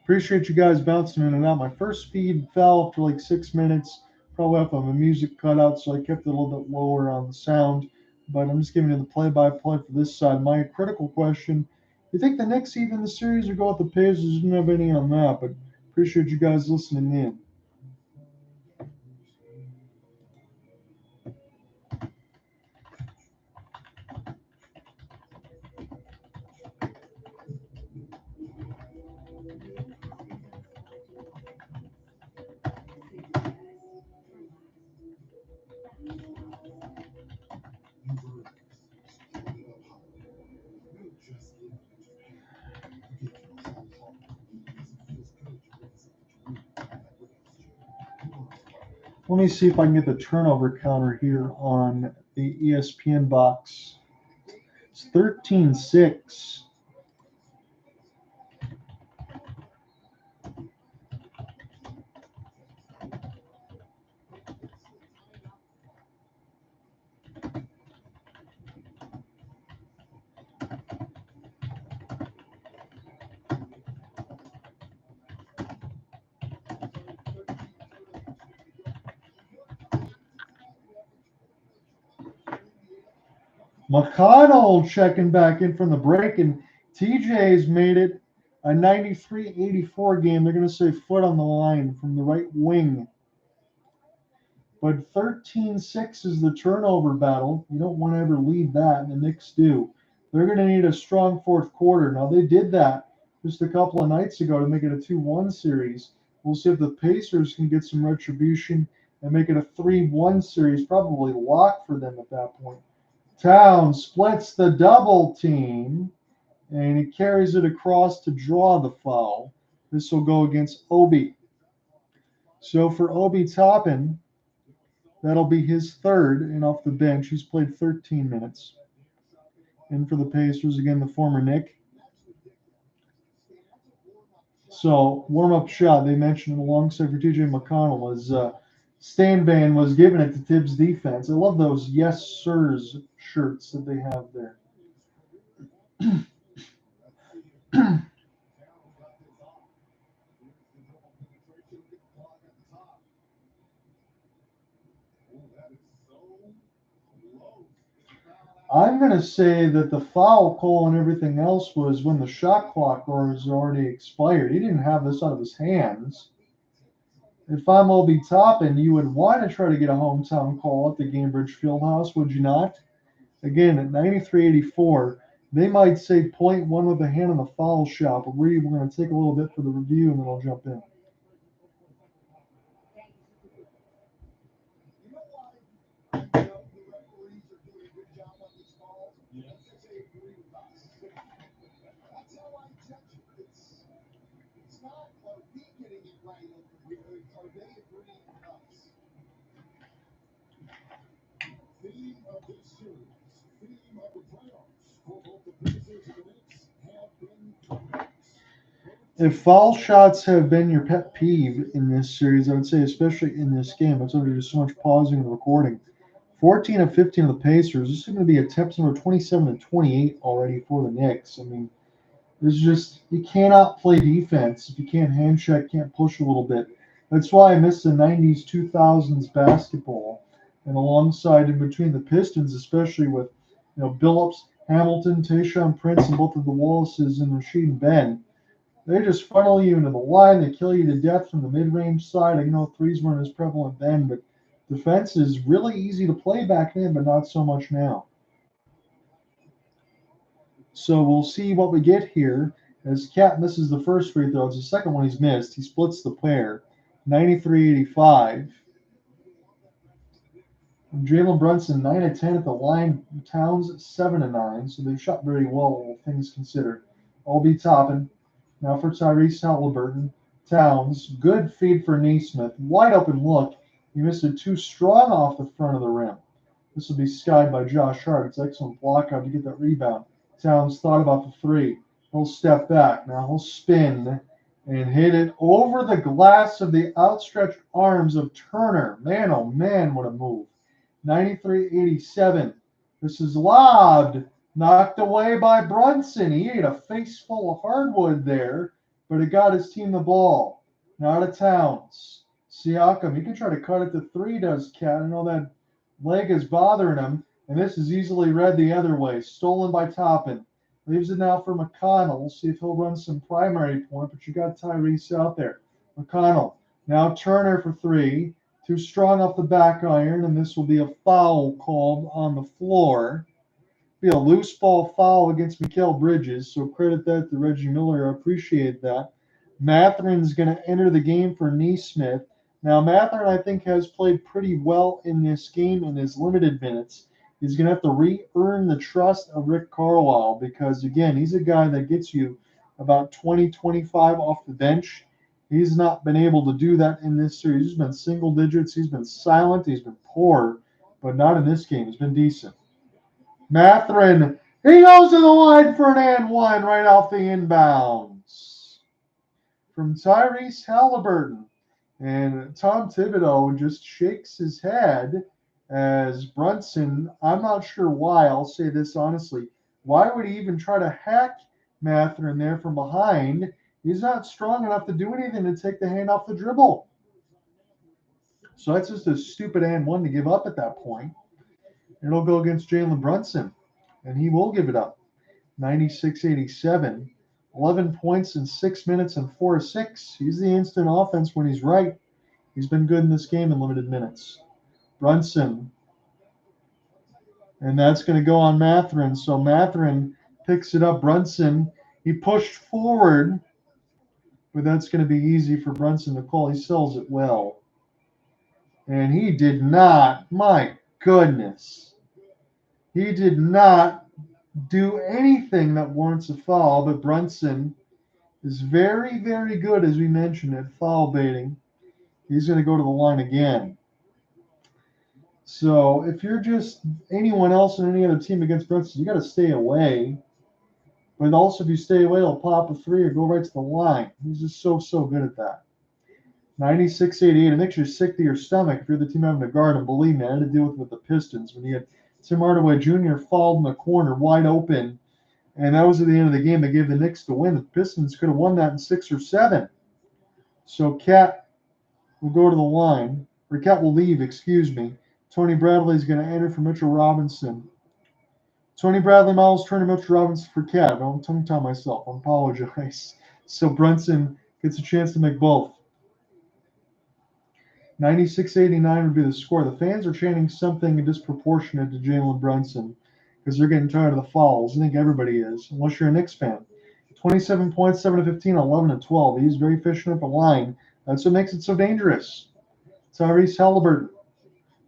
Appreciate you guys bouncing in and out. My first feed fell after like 6 minutes, probably off of a music cutout, so I kept it a little bit lower on the sound. but I'm just giving you the play-by-play for this side. My critical question: you think the Knicks even the series or go with the Pacers? Didn't have any on that, but appreciate you guys listening in. Let me see if I can get the turnover counter here on the ESPN box. It's 13-6. McConnell checking back in from the break, and TJ's made it a 93-84 game. They're going to say foot on the line from the right wing. But 13-6 is the turnover battle. You don't want to ever lead that, and the Knicks do. They're going to need a strong fourth quarter. Now, they did that just a couple of nights ago to make it a 2-1 series. We'll see if the Pacers can get some retribution and make it a 3-1 series, probably lock for them at that point. Towns splits the double team, and he carries it across to draw the foul. This will go against Obi. So for Obi Toppin, that'll be his third, and off the bench, he's played 13 minutes. And for the Pacers, again, the former Knick. So warm-up shot, they mentioned alongside for TJ McConnell, as Stan Van was giving it to Tibbs defense. I love those yes sirs shirts that they have there. I'm going to say that the foul call and everything else was when the shot clock was already expired. He didn't have this out of his hands. If I'm Obi Toppin, you would want to try to get a hometown call at the Gainbridge Fieldhouse, would you not? Again, at 93-84, they might say 0.1 with a hand on the foul shot, but we're going to take a little bit for the review, and then I'll jump in. If foul shots have been your pet peeve in this series, I would say especially in this game, it's under just so much pausing and recording. 14 of 15 of the Pacers. This is going to be attempts number 27 and 28 already for the Knicks. I mean, there's just, you cannot play defense if you can't hand check, can't push a little bit. That's why I miss the 90s, 2000s basketball. And alongside in between the Pistons, especially with, Billups, Hamilton, Tayshaun Prince, and both of the Wallaces and Rasheed Ben. They just funnel you into the line. They kill you to death from the mid-range side. I know threes weren't as prevalent then, but defense is really easy to play back then, but not so much now. So we'll see what we get here as Cat misses the first free throw. It's the second one he's missed. He splits the pair, 93-85. Jalen Brunson, 9 of 10 at the line. Towns, 7 of 9. So they shot very well, all things considered. Obi Toppin. Now for Tyrese Halliburton. Towns, good feed for Neesmith. Wide open look. He missed it too strong off the front of the rim. This will be skied by Josh Hart. It's excellent block out to get that rebound. Towns thought about the three. He'll step back. Now he'll spin and hit it over the glass of the outstretched arms of Turner. Man, oh man, what a move. 93-87. This is lobbed. Knocked away by Brunson. He ate a face full of hardwood there, but it got his team the ball. Now to Towns. Siakam, he can try to cut it to three, does Cat. I know that leg is bothering him. And this is easily read the other way. Stolen by Toppin. Leaves it now for McConnell. We'll see if he'll run some primary point, but you got Tyrese out there. McConnell. Now Turner for three. Too strong off the back iron, and this will be a foul called on the floor. Be a loose ball foul against Mikal Bridges, so credit that to Reggie Miller. I appreciate that. Matherin's going to enter the game for Neesmith. Now, Matherin, I think, has played pretty well in this game in his limited minutes. He's going to have to re-earn the trust of Rick Carlisle because, again, he's a guy that gets you about 20, 25 off the bench. He's not been able to do that in this series. He's been single digits. He's been silent. He's been poor, but not in this game. He's been decent. Matherin, he goes to the line for an and one right off the inbounds from Tyrese Halliburton. And Tom Thibodeau just shakes his head as Brunson, I'm not sure why, I'll say this honestly, why would he even try to hack Matherin there from behind? He's not strong enough to do anything to take the hand off the dribble. So that's just a stupid and one to give up at that point. It'll go against Jalen Brunson, and he will give it up. 96-87. 11 points in 6 minutes and 4 assists. He's the instant offense when he's right. He's been good in this game in limited minutes. Brunson. And that's going to go on Matherin. So Matherin picks it up. Brunson, he pushed forward, but that's going to be easy for Brunson to call. He sells it well. And he did not, my goodness, he did not do anything that warrants a foul, but Brunson is very, very good, as we mentioned, at foul baiting. He's going to go to the line again. So if you're just anyone else in any other team against Brunson, you got to stay away. But also, if you stay away, he'll pop a three or go right to the line. He's just so good at that. 96-88. It makes you sick to your stomach if you're the team having to guard him. Believe me, I had to deal with the Pistons when you had Tim Hardaway Jr. fouled in the corner, wide open, and that was at the end of the game. They gave the Knicks the win. The Pistons could have won that in 6 or 7. So Cat will go to the line, or Cat will leave, excuse me. Tony Bradley's going to enter for Mitchell Robinson. Tony Bradley, Miles Turner, Mitchell Robinson for Cat. I don't tongue-tie myself. I apologize. So Brunson gets a chance to make both. 96-89 would be the score. The fans are chanting something disproportionate to Jalen Brunson because they're getting tired of the fouls. I think everybody is, unless you're a Knicks fan. 27 points, 7 to 15, 11 to 12. He's very efficient at the line. That's what makes it so dangerous. Tyrese Halliburton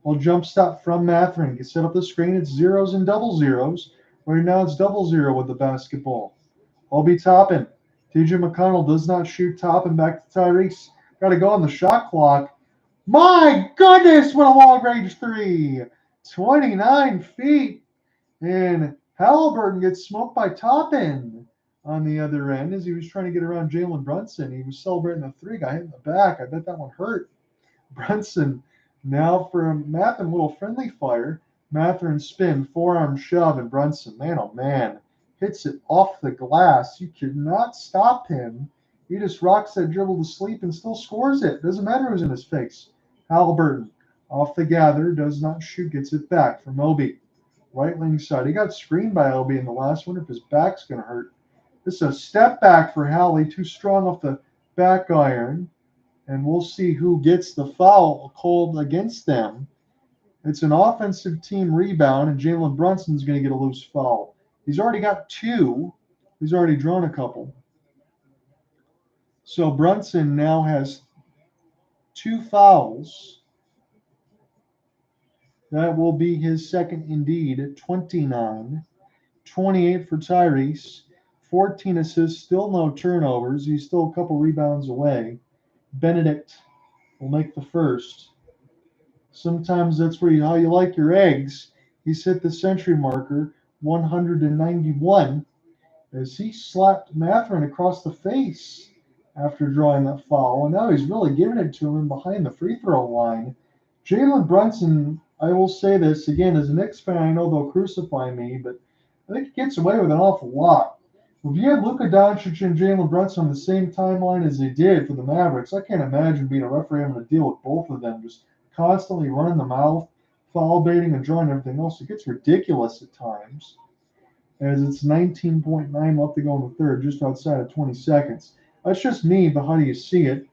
will jump stop from Matherin. You set up the screen. It's zeros and double zeros. Right now it's double zero with the basketball. Obi Toppin. TJ McConnell does not shoot Toppin back to Tyrese. Got to go on the shot clock. My goodness, what a long-range three. 29 feet. And Halliburton gets smoked by Toppin on the other end as he was trying to get around Jalen Brunson. He was celebrating the three. Got hit in the back. I bet that one hurt. Brunson now for Matherin, little friendly fire. Matherin spin, forearm shove, and Brunson, man, oh man, hits it off the glass. You cannot stop him. He just rocks that dribble to sleep and still scores it. Doesn't matter who's in his face. Halliburton off the gather, does not shoot, gets it back from Obi. Right wing side. He got screened by Obi in the last one. If his back's going to hurt. This is a step back for Hallie. Too strong off the back iron. And we'll see who gets the foul called against them. It's an offensive team rebound, and Jalen Brunson's going to get a loose foul. He's already got 2. He's already drawn a couple. So Brunson now has 2 fouls. That will be his second indeed. 29. 28 for Tyrese. 14 assists, still no turnovers. He's still a couple rebounds away. Benedict will make the first. Sometimes that's where how you like your eggs. He's hit the century marker, 191, as he slapped Matherin across the face after drawing that foul. And now he's really giving it to him behind the free throw line. Jalen Brunson, I will say this again, as a Knicks fan, I know they'll crucify me, but I think he gets away with an awful lot. If you had Luka Doncic and Jalen Brunson on the same timeline as they did for the Mavericks, I can't imagine being a referee having to deal with both of them, just constantly running the mouth, foul baiting and drawing everything else. It gets ridiculous at times, as it's 19.9 left to go in the third, just outside of 20 seconds. That's just me, but how do you see it?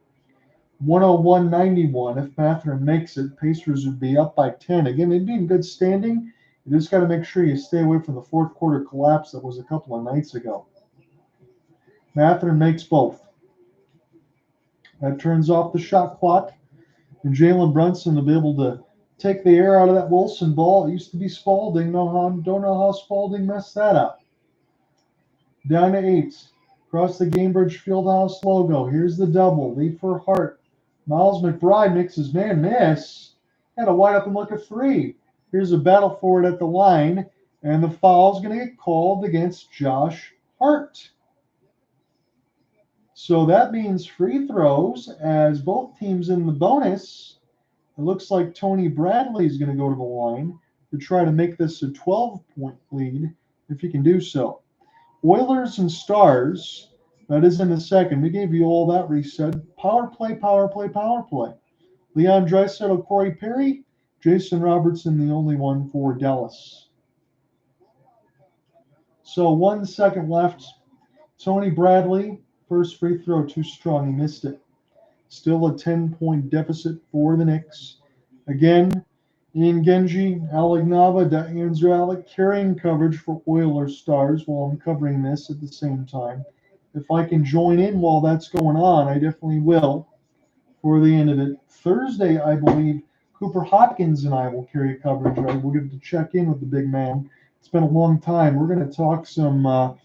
101-91. If Matherin makes it, Pacers would be up by 10. Again, they'd be in good standing. You just got to make sure you stay away from the fourth quarter collapse that was a couple of nights ago. Matherin makes both. That turns off the shot clock, and Jalen Brunson will be able to take the air out of that Wilson ball. It used to be Spalding. Don't know how Spalding messed that up. Down to 8. Across the Gamebridge Fieldhouse logo. Here's the double. Lead for Hart. Miles McBride makes his man miss. Had a wide open look at 3. Here's a battle for it at the line, and the foul's going to get called against Josh Hart. So that means free throws as both teams in the bonus. It looks like Tony Bradley is going to go to the line to try to make this a 12-point lead if he can do so. Oilers and Stars, that is in the second. We gave you all that reset. Power play, power play, power play. Leon Draisaitl, Corey Perry, Jason Robertson, the only one for Dallas. So 1 second left. Tony Bradley, first free throw, too strong. He missed it. Still a 10-point deficit for the Knicks. Again, Ian Genji, Alec Nava, D'Angelo Alec carrying coverage for Oilers Stars while I'm covering this at the same time. If I can join in while that's going on, I definitely will for the end of it. Thursday, I believe, Cooper Hopkins and I will carry coverage. We'll get to check in with the big man. It's been a long time. We're going to talk some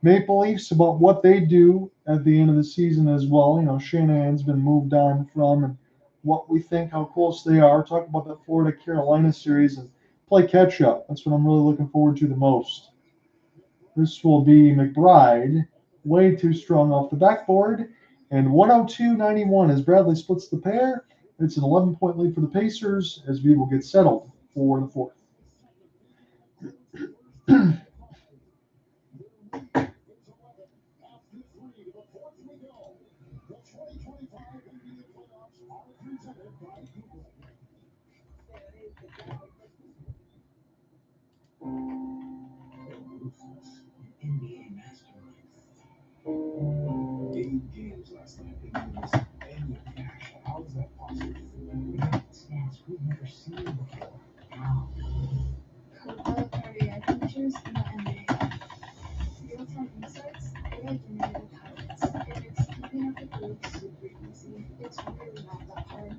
Maple Leafs about what they do at the end of the season as well. You know, Shanahan's been moved on from, and what we think, how close they are. Talk about the Florida-Carolina series and play catch-up. That's what I'm really looking forward to the most. This will be McBride, way too strong off the backboard, and 102-91 as Bradley splits the pair. It's an 11-point lead for the Pacers as we will get settled for the fourth. NBA masterminds. 8 games last night. They gave us any cash. How is that possible? We got stats we've never seen before. Wow. Coca cardiac features in the NBA. Real-time insights, AI-generated highlights. If it's keeping up with league super easy, it's really not that hard.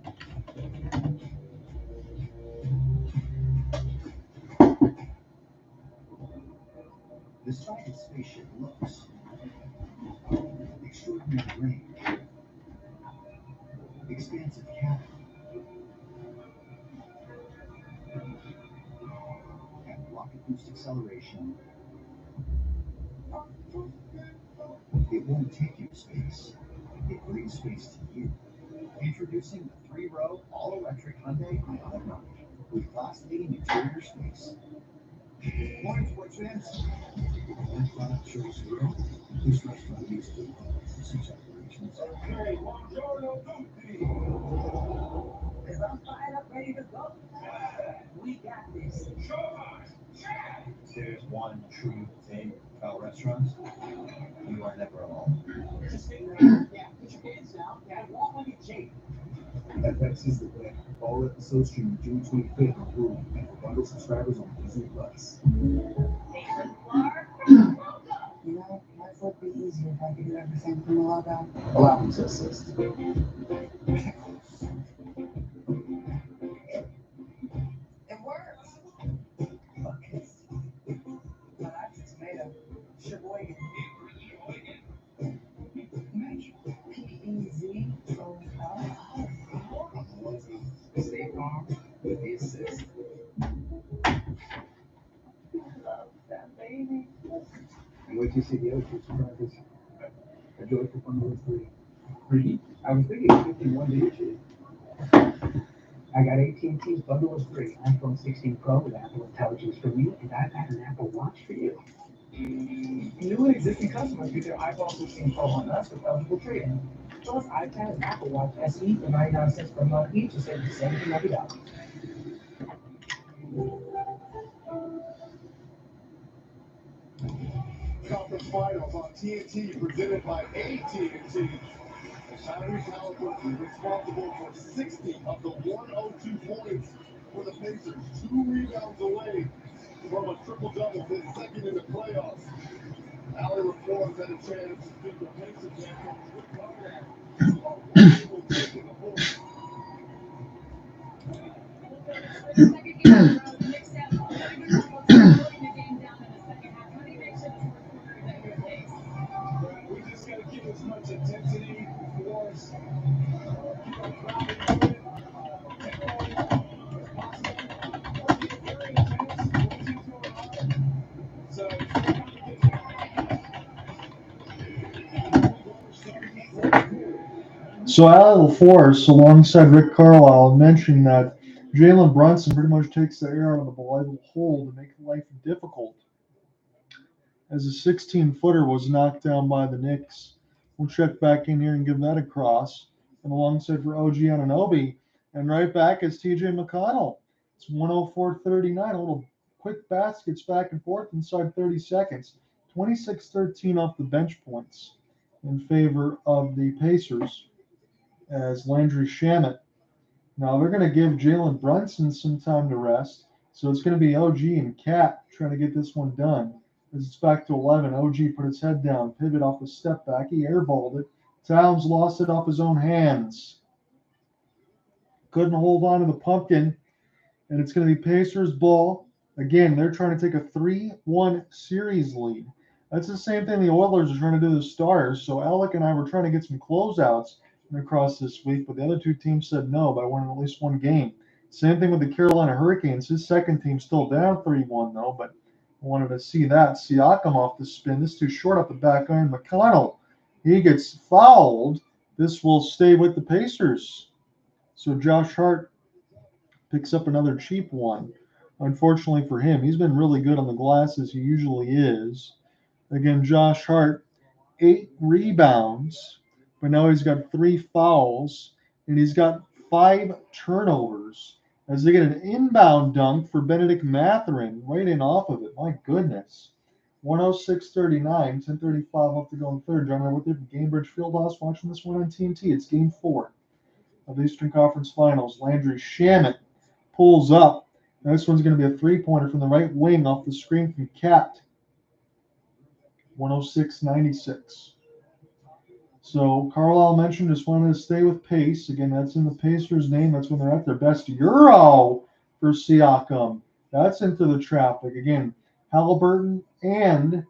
The Stargate spaceship looks extraordinary range, expansive cabin, and rocket boost acceleration. It won't take you to space. It brings space to you. Introducing the 3-row all-electric Hyundai Ioniq 9 with class-leading interior space. Morning, sports fans. One product shows zero. This restaurant used to 6 operations. Okay, buongiorno tutti. Is I'm fired up, ready to go? We got this. Showtime. There's one true thing about restaurants. You are never alone. Just stay there. Yeah, put your hands down. Yeah, walk on your Jake. FX is the way. All episodes stream June 25th on Hulu and for bundle subscribers on Disney Plus. You know, life would be easier if I could do everything from the logo. Allow me to assist. It works. Okay. Well, that's tomato. Sheboygan. P-E-Z. State Farm with the assist. Love that baby. And wait till you see the other two surprises. A joyful bundle of 3. 3? I was thinking 51 day shit. I got AT&T's bundle of 3. iPhone 16 Pro with Apple Intelligence for me, and I've got an Apple Watch for you. New and existing customers get their iPhone 16 Pro on us with eligible trade-in. Plus, iPad and Apple Watch SE for 99 cents per month each to save you $17. Conference Finals on TNT presented by AT&T. Tyrese Halliburton responsible for 60 of the 102 points for the Pacers, 2 rebounds away from a triple-double, his second in the playoffs. Allie Reforms had a chance to give the Pacers that from Rick Conrad, who are able to take the points. Second game in a row, the Knicks have very good trouble slowing the game down in the second half. How do you make sure the fourth quarter is at your pace? We just got to give as much intensity, force, keep our crowd into it, tempo as possible. Our team's very intense, both teams going hard. So it's very competition. So Al Force, alongside Rick Carlisle, mentioned that Jalen Brunson pretty much takes the air out of the black hole to make life difficult, as a 16-footer was knocked down by the Knicks. We'll check back in here and give that a cross. And alongside for OG Anunoby, and right back is TJ McConnell. It's 104-39, a little quick baskets back and forth inside 30 seconds. 26-13 off the bench points in favor of the Pacers, as Landry Shamet. Now they're going to give Jalen Brunson some time to rest, so it's going to be OG and Cat trying to get this one done. As it's back to 11, OG put his head down, pivot off the step back, he airballed it. Towns lost it off his own hands. Couldn't hold on to the pumpkin, and it's going to be Pacers ball. Again, they're trying to take a 3-1 series lead. That's the same thing the Oilers are trying to do to the Stars. So Alec and I were trying to get some closeouts across this week, but the other two teams said no by winning at least one game. Same thing with the Carolina Hurricanes. His second team still down 3-1 though, but I wanted to see that. Siakam off the spin. This too short up the back iron. McConnell, he gets fouled. This will stay with the Pacers. So Josh Hart picks up another cheap one. Unfortunately for him, he's been really good on the glass as he usually is. Again, Josh Hart, 8 rebounds, but now he's got 3 fouls, and he's got 5 turnovers as they get an inbound dunk for Benedict Mathurin right in off of it. My goodness. 106-39, 10:35 left to go in third. John, with you from Gamebridge Fieldhouse watching this one on TNT. It's game 4 of the Eastern Conference Finals. Landry Shamet pulls up. Now this one's going to be a three-pointer from the right wing off the screen from Cat. 106-96. So Carlisle mentioned just wanted to stay with pace. Again, that's in the Pacers' name. That's when they're at their best. Euro for Siakam. That's into the traffic. Again, Halliburton and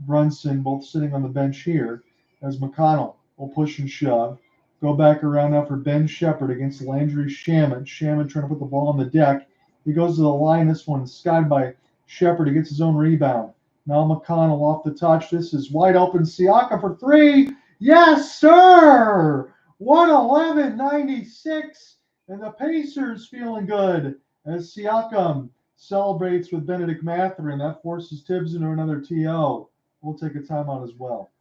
Brunson both sitting on the bench here, as McConnell will push and shove. Go back around now for Ben Shepherd against Landry Shamet. Shamet trying to put the ball on the deck. He goes to the line. This one skied by Shepherd. He gets his own rebound. Now McConnell off the touch. This is wide open. Siakam for 3. Yes, sir! 111-96. And the Pacers feeling good as Siakam celebrates with Benedict Mathurin. That forces Tibbs into another TO. We'll take a timeout as well.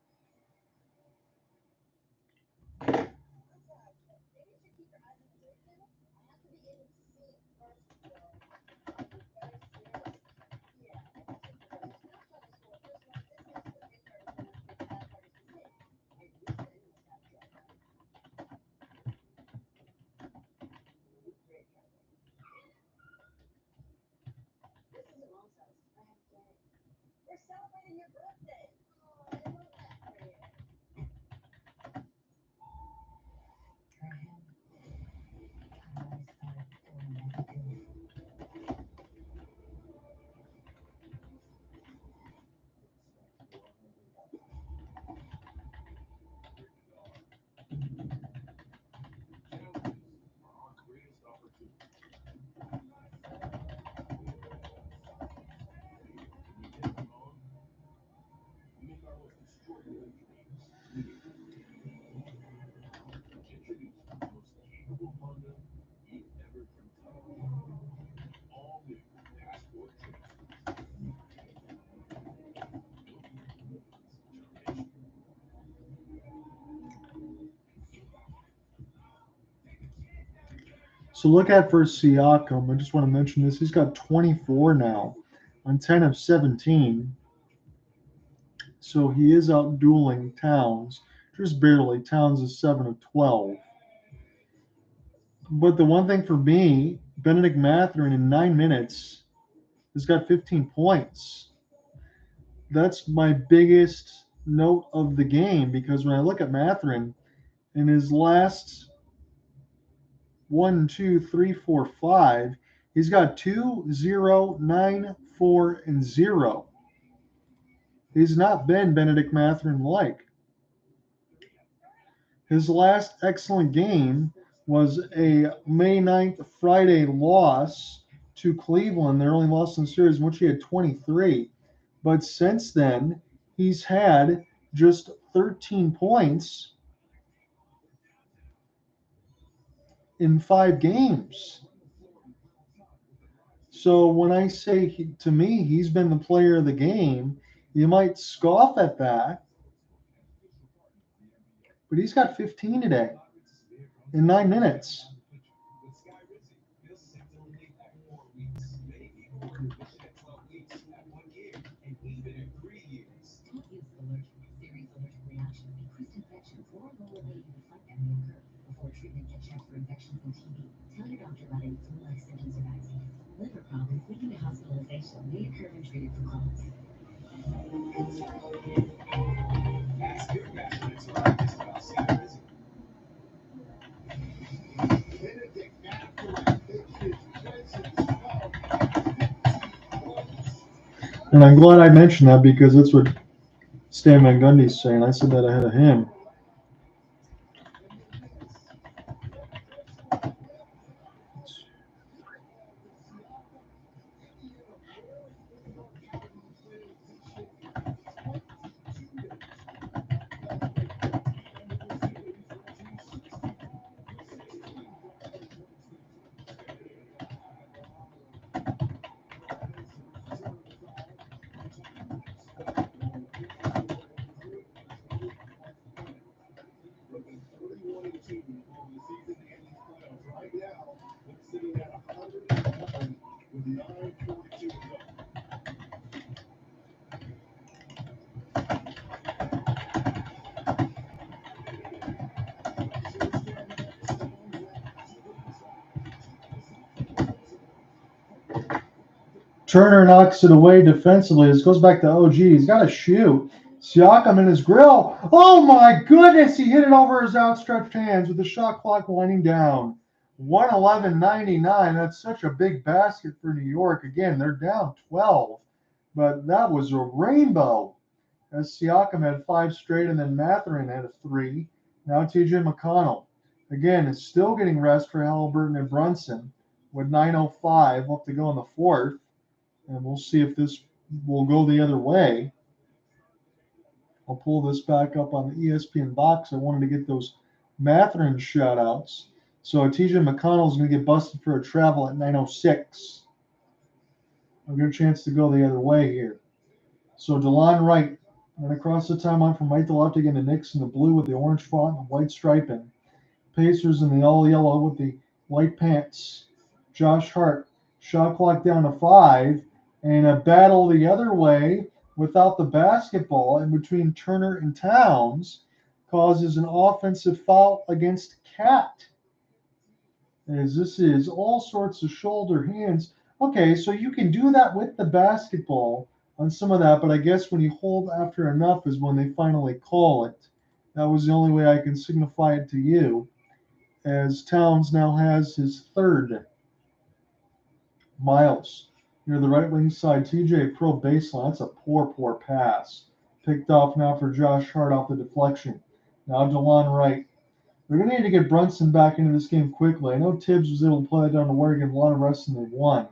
So look at for Siakam. I just want to mention this. He's got 24 now on 10 of 17. So he is out dueling Towns, just barely. Towns is 7 of 12. But the one thing for me, Benedict Mathurin in 9 minutes has got 15 points. That's my biggest note of the game because when I look at Mathurin in his last 1, 2, 3, 4, 5, he's got 2, 0, 9, 4, and 0. He's not been Benedict Mathurin like. His last excellent game was a May 9th Friday loss to Cleveland. Their only loss in the series in which he had 23. But since then, he's had just 13 points in 5 games. So when I say to me he's been the player of the game, you might scoff at that, but he's got 15 today in 9 minutes. Don't use allergic, serious allergic reaction, increased infections, or low ability to fight that may occur. Before treatment, get checked for infections and TB. Tell your doctor about any flu-like symptoms or vaccines. Liver problems leading to hospitalization may occur when treated for cause. Ask your gastroenterologist about Cedar Benedict Mathurin takes his chances. And I'm glad I mentioned that because that's what Stan Van Gundy's saying. I said that ahead of him. right now. It's sitting at 101 with 9:42 to go. Turner knocks it away defensively. This goes back to OG. He's got to shoot. Siakam in his grill. Oh my goodness! He hit it over his outstretched hands with the shot clock winding down. 111.99. That's such a big basket for New York. Again, they're down 12, but that was a rainbow. As Siakam had 5 straight, and then Mathurin had a 3. Now TJ McConnell. Again, is still getting rest for Halliburton and Brunson with 9:05 left to go in the 4th. And we'll see if this will go the other way. I'll pull this back up on the ESPN box. I wanted to get those Mathurin shout-outs. So TJ McConnell is going to get busted for a travel at 9:06. A good chance to go the other way here. So DeLon Wright went across the timeline from right to left again. The Knicks in the blue with the orange font and white striping. Pacers in the all yellow with the white pants. Josh Hart, shot clock down to 5. And a battle the other way without the basketball in between Turner and Towns causes an offensive foul against Cat. As this is all sorts of shoulder hands. Okay, so you can do that with the basketball on some of that, but I guess when you hold after enough is when they finally call it. That was the only way I can signify it to you, as Towns now has his 3rd. Miles near the right wing side. TJ pro baseline. That's a poor pass. Picked off now for Josh Hart off the deflection. Now DeLon Wright. They're going to need to get Brunson back into this game quickly. I know Tibbs was able to play it down to Oregon a lot of rest and they won.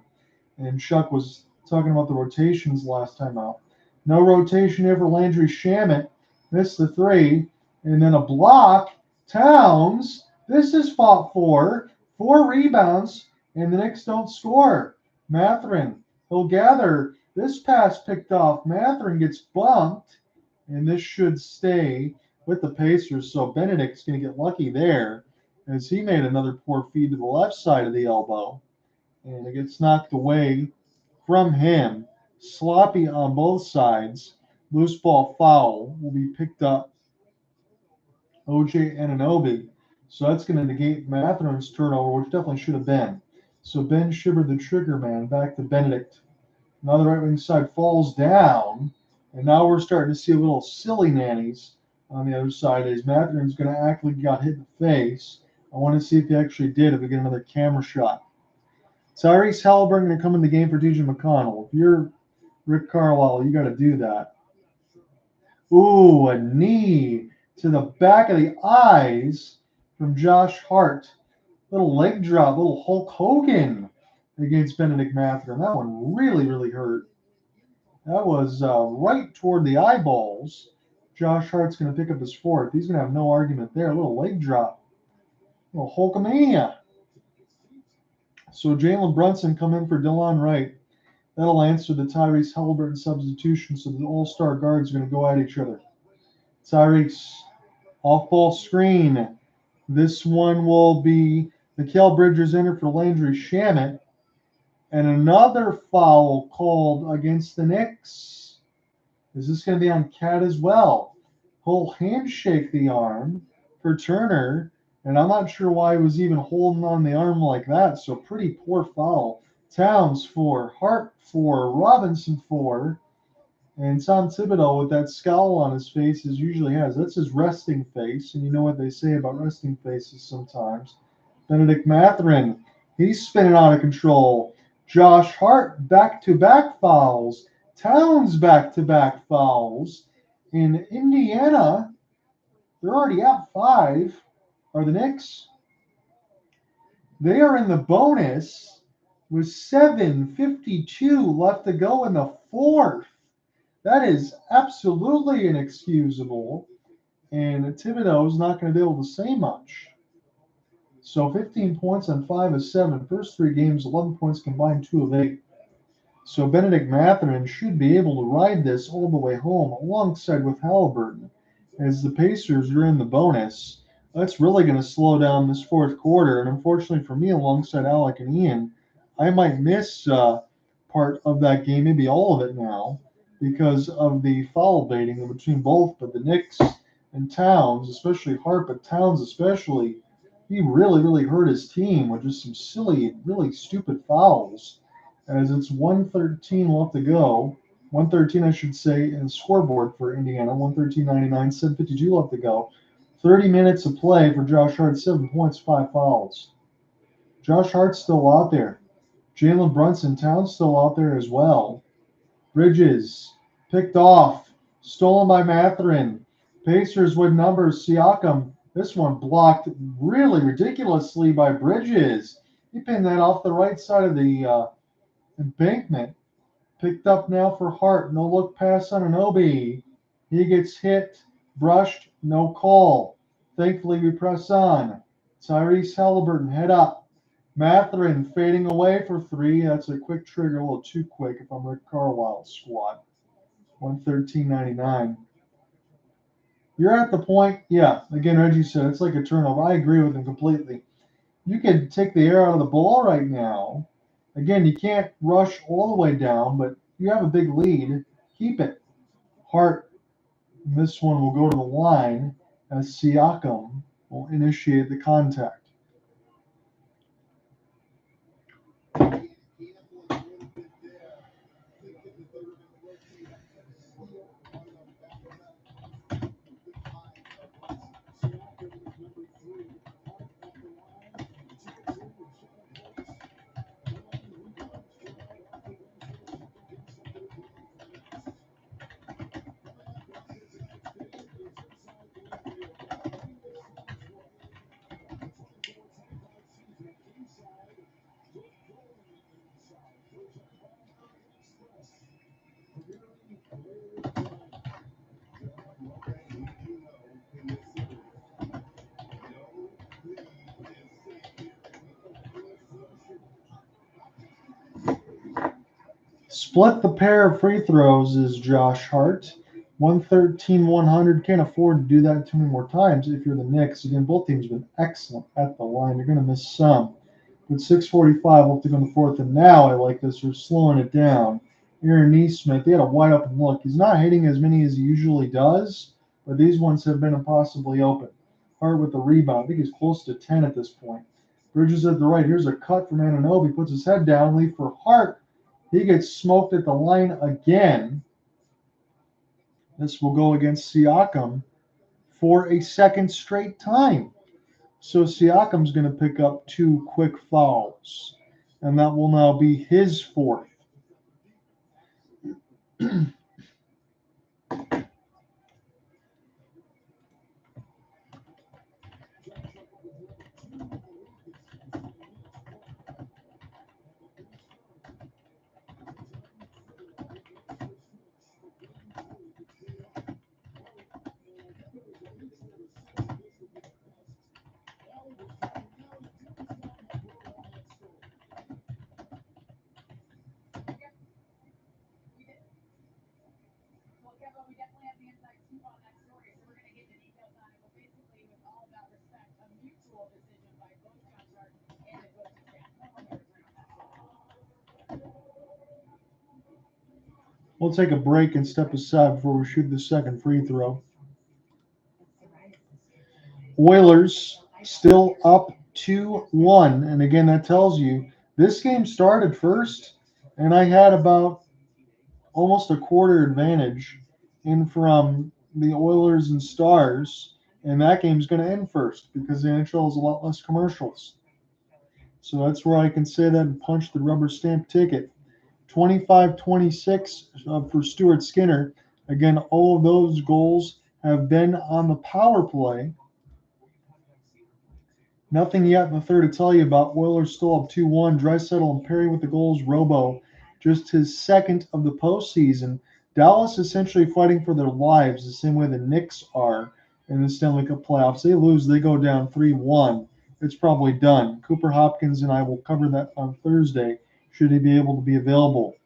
And Chuck was talking about the rotations last time out. No rotation here for Landry Shamet. Missed the 3. And then a block. Towns. This is fought for. 4 rebounds. And the Knicks don't score. Mathurin, he'll gather. This pass picked off. Mathurin gets bumped. And this should stay with the Pacers. So Benedict's going to get lucky there as he made another poor feed to the left side of the elbow. And it gets knocked away from him. Sloppy on both sides. Loose ball foul will be picked up. OJ Anunoby. So that's going to negate Matherin's turnover, which definitely should have been. So Ben shivered the trigger man back to Benedict. Now the right wing side falls down. And now we're starting to see a little silly nannies on the other side as Matherin's going to act like he got hit in the face. I want to see if he actually did, if we get another camera shot. Tyrese Halliburton going to come in the game for DJ McConnell. If you're Rick Carlisle, you got to do that. Ooh, a knee to the back of the eyes from Josh Hart. Little leg drop, little Hulk Hogan against Benedict Matherin. That one really, really hurt. That was right toward the eyeballs. Josh Hart's going to pick up his fourth. He's going to have no argument there. A little leg drop. A little Hulkamania. So Jalen Brunson come in for Delon Wright. That'll answer the Tyrese Halliburton substitution, so the all-star guards are going to go at each other. Tyrese, off-ball screen. This one will be Mikal Bridges in for Landry Shamet. And another foul called against the Knicks. Is this going to be on Cat as well? He'll handshake the arm for Turner. And I'm not sure why he was even holding on the arm like that. So pretty poor foul. Towns 4, Hart 4, Robinson 4. And Tom Thibodeau with that scowl on his face as usually has. That's his resting face. And you know what they say about resting faces sometimes. Benedict Matherin, he's spinning out of control. Josh Hart, back-to-back fouls. Towns, back-to-back fouls. In Indiana, they're already out 5. Are the Knicks? They are in the bonus with 7:52 left to go in the fourth. That is absolutely inexcusable, and Thibodeau is not going to be able to say much. So 15 points on 5 of 7. First 3 games, 11 points combined, 2 of 8. So Benedict Matherin should be able to ride this all the way home alongside with Halliburton. As the Pacers are in the bonus, that's really going to slow down this fourth quarter. And unfortunately for me, alongside Alec and Ian, I might miss part of that game, maybe all of it now, because of the foul baiting between both. But the Knicks and Towns, especially Hart, but Towns especially, he really, really hurt his team with just some silly, really stupid fouls. As it's 1:13 left to go. 1:13, I should say, in the scoreboard for Indiana. 1:13.99, 7:52 left to go. 30 minutes of play for Josh Hart, 7 points, 5 fouls. Josh Hart's still out there. Jalen Brunson, Towns still out there as well. Bridges picked off, stolen by Matherin. Pacers with numbers. Siakam, this one blocked really ridiculously by Bridges. He pinned that off the right side of the embankment. Picked up now for Hart. No look pass on Anunoby. He gets hit, brushed, no call. Thankfully, we press on. Tyrese Halliburton, head up. Matherin fading away for 3. That's a quick trigger, a little too quick if I'm Rick Carlisle's squad. 113.99. You're at the point, yeah, again, Reggie said it's like a turnover. I agree with him completely. You can take the air out of the ball right now. Again, you can't rush all the way down, but you have a big lead. Keep it. Hart, this one will go to the line as Siakam will initiate the contact. Split the pair of free throws is Josh Hart. 113, 100. Can't afford to do that too many more times if you're the Knicks. Again, both teams have been excellent at the line. You're going to miss some. But 6:45, we'll have to go in the fourth. And now I like this. They're slowing it down. Aaron Neesmith, he had a wide open look. He's not hitting as many as he usually does, but these ones have been impossibly open. Hart with the rebound. I think he's close to 10 at this point. Bridges at the right. Here's a cut from Anunoby. Puts his head down. Lead for Hart. He gets smoked at the line again. This will go against Siakam for a second straight time. So Siakam's going to pick up 2 quick fouls, and that will now be his fourth. Well, Kevin, we definitely have the inside scoop on that story, so we're going to get the details on it. But basically, it was all about respect, a mutual decision by both John Stark and the coaching staff. No one ever turned on that. We'll take a break and step aside before we shoot the second free throw. Oilers still up 2-1. And again, that tells you this game started first, and I had about almost a quarter advantage in from the Oilers and Stars, and that game's going to end first because the NHL has a lot less commercials. So that's where I can say that and punch the rubber stamp ticket. 25-26 for Stuart Skinner. Again, all of those goals have been on the power play. Nothing yet in the third to tell you about. Oilers still up 2-1. Draisaitl and Perry with the goals. Robo, just his second of the postseason. Dallas essentially fighting for their lives the same way the Knicks are in the Stanley Cup playoffs. They lose, they go down 3-1. It's probably done. Cooper Hopkins and I will cover that on Thursday, should he be able to be available.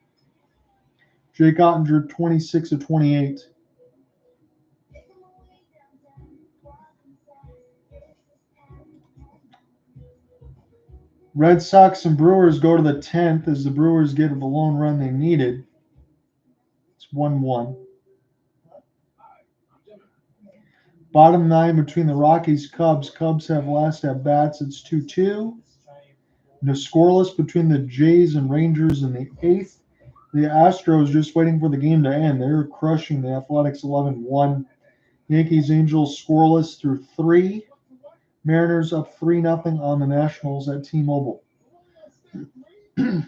Jake Ottinger, 26-28. Red Sox and Brewers go to the 10th as the Brewers get the lone run they needed. It's 1-1. Bottom 9 between the Rockies, Cubs. Cubs have last at bats. It's 2-2. No scoreless between the Jays and Rangers in the 8th. The Astros just waiting for the game to end. They're crushing the Athletics 11-1. Yankees, Angels scoreless through 3. Mariners up 3-0 on the Nationals at T-Mobile. The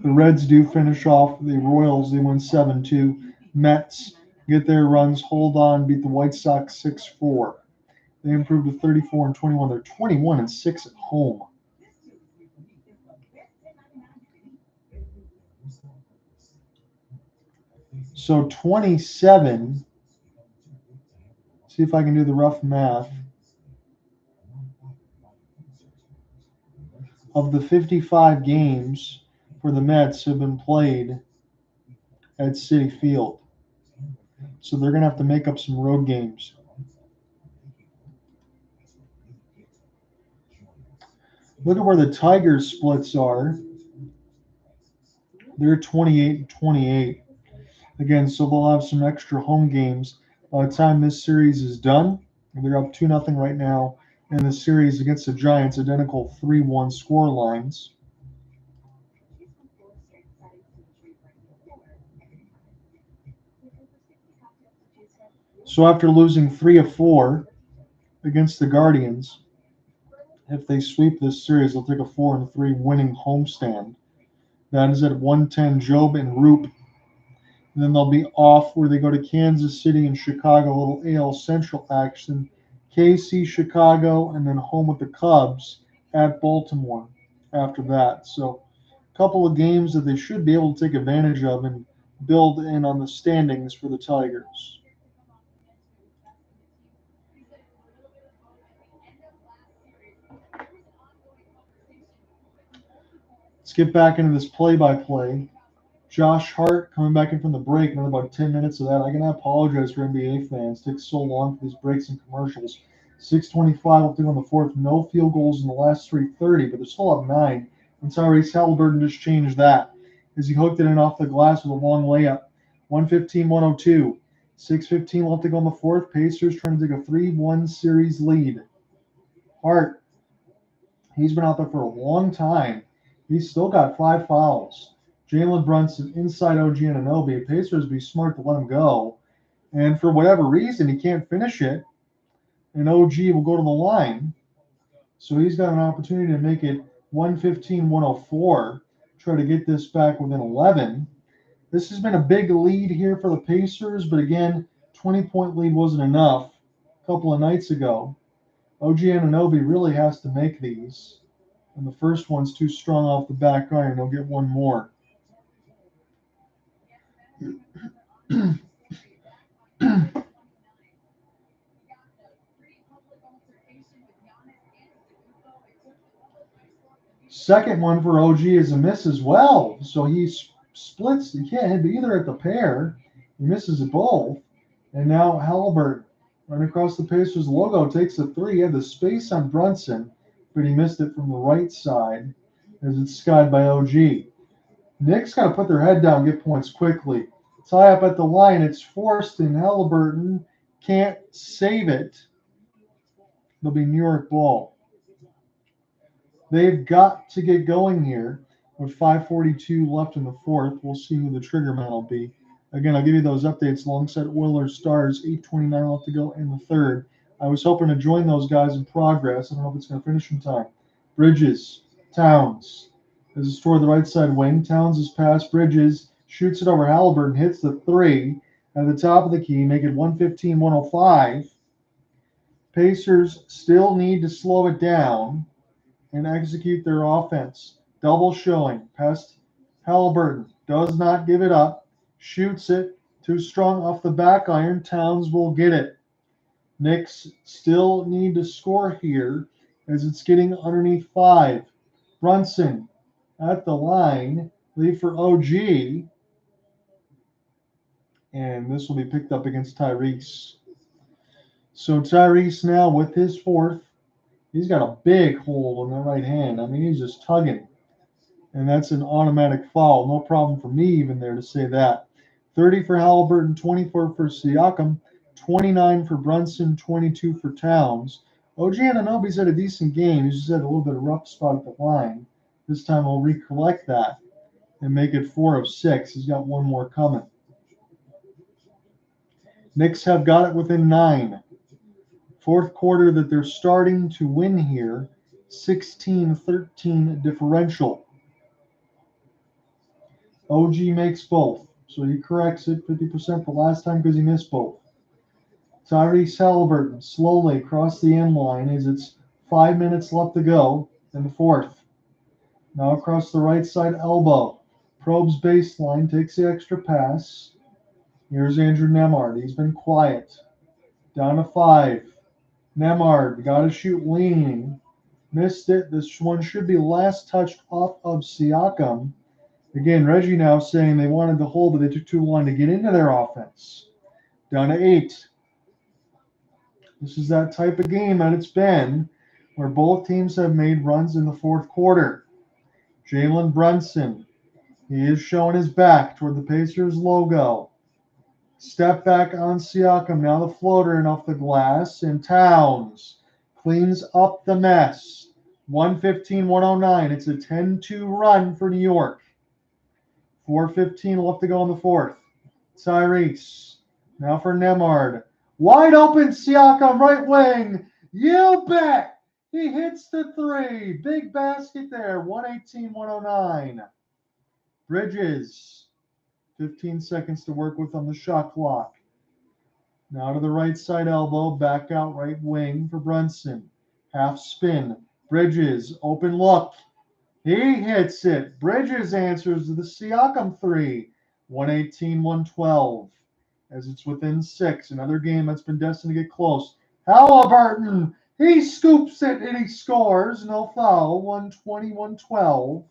Reds do finish off the Royals. They win 7-2. Mets get their runs, hold on, beat the White Sox 6-4. They improved to 34-21. They're 21-6 at home. So 27. See if I can do the rough math. Of the 55 games for the Mets have been played at Citi Field. So they're going to have to make up some road games. Look at where the Tigers splits are. They're 28-28. Again, so they'll have some extra home games. By the time this series is done, they're up 2-0 right now in the series against the Giants, identical 3-1 score lines. So after losing 3 of 4 against the Guardians, if they sweep this series, they'll take a 4-3 winning homestand. That is at 110 Job and Roop. And then they'll be off where they go to Kansas City and Chicago, a little AL Central action. KC, Chicago, and then home with the Cubs at Baltimore after that. So a couple of games that they should be able to take advantage of and build in on the standings for the Tigers. Let's get back into this play-by-play. Josh Hart coming back in from the break. Another about 10 minutes of that. I gotta apologize for NBA fans. It takes so long for these breaks and commercials. 6:25 left to go in the fourth. No field goals in the last 3:30, but they're still up 9. And Tyrese Halliburton just changed that as he hooked it in off the glass with a long layup. 115-102. 6:15 left to go in the fourth. Pacers trying to take a 3-1 series lead. Hart, he's been out there for a long time. He's still got 5 fouls. Jalen Brunson inside OG Anunoby. Pacers be smart to let him go. And for whatever reason, he can't finish it. And OG will go to the line. So he's got an opportunity to make it 115-104. Try to get this back within 11. This has been a big lead here for the Pacers, but again, 20-point lead wasn't enough a couple of nights ago. OG Anunoby really has to make these. And the first one's too strong off the back iron. He'll get one more. Second one for OG is a miss as well. So he splits. He can't hit either at the pair. He misses it both. And now Halliburton, right across the Pacers logo, takes a 3. He had the space on Brunson, but he missed it from the right side as it's skied by OG. Knicks got to put their head down and get points quickly. Tie up at the line. It's forced, and Halliburton can't save it. It'll be New York ball. They've got to get going here with 5:42 left in the fourth. We'll see who the trigger man will be. Again, I'll give you those updates alongside Oilers Stars. 8:29 left to go in the third. I was hoping to join those guys in progress. I don't know if it's going to finish in time. Bridges, Towns. There's a store the right side wing. Towns is past Bridges, shoots it over Halliburton, hits the 3 at the top of the key, make it 115-105. Pacers still need to slow it down and execute their offense. Double showing. Past Halliburton. Does not give it up. Shoots it. Too strong off the back iron. Towns will get it. Knicks still need to score here as it's getting underneath 5. Brunson at the line. Lead for OG. And this will be picked up against Tyrese. So Tyrese now with his fourth. He's got a big hole in the right hand. I mean, he's just tugging. And that's an automatic foul. No problem for me even there to say that. 30 for Halliburton, 24 for Siakam, 29 for Brunson, 22 for Towns. OG Anunoby's had a decent game. He's just had a little bit of rough spot at the line. This time I'll recollect that and make it 4 of 6. He's got one more coming. Knicks have got it within 9. Fourth quarter that they're starting to win here, 16-13 differential. OG makes both, so he corrects it 50% the last time because he missed both. Tyrese Halliburton slowly across the end line as it's 5 minutes left to go in the fourth. Now across the right side elbow. Probes baseline, takes the extra pass. Here's Andrew Nemard. He's been quiet. Down to 5. Nemard got to shoot leaning. Missed it. This one should be last touched off of Siakam. Again, Reggie now saying they wanted to hold, but they took too long to get into their offense. Down to 8. This is that type of game that it's been where both teams have made runs in the fourth quarter. Jalen Brunson, he is showing his back toward the Pacers logo. Step back on Siakam. Now the floater and off the glass. And Towns cleans up the mess. 115-109. It's a 10-2 run for New York. 4:15 left to go in the fourth. Tyrese. Now for Nemard. Wide open Siakam, right wing. You bet. He hits the 3. Big basket there. 118-109. Bridges. 15 seconds to work with on the shot clock. Now to the right side elbow, back out right wing for Brunson. Half spin. Bridges, open look. He hits it. Bridges answers to the Siakam 3. 118-112. As it's within 6. Another game that's been destined to get close. Halliburton, he scoops it and he scores. No foul. 120-112.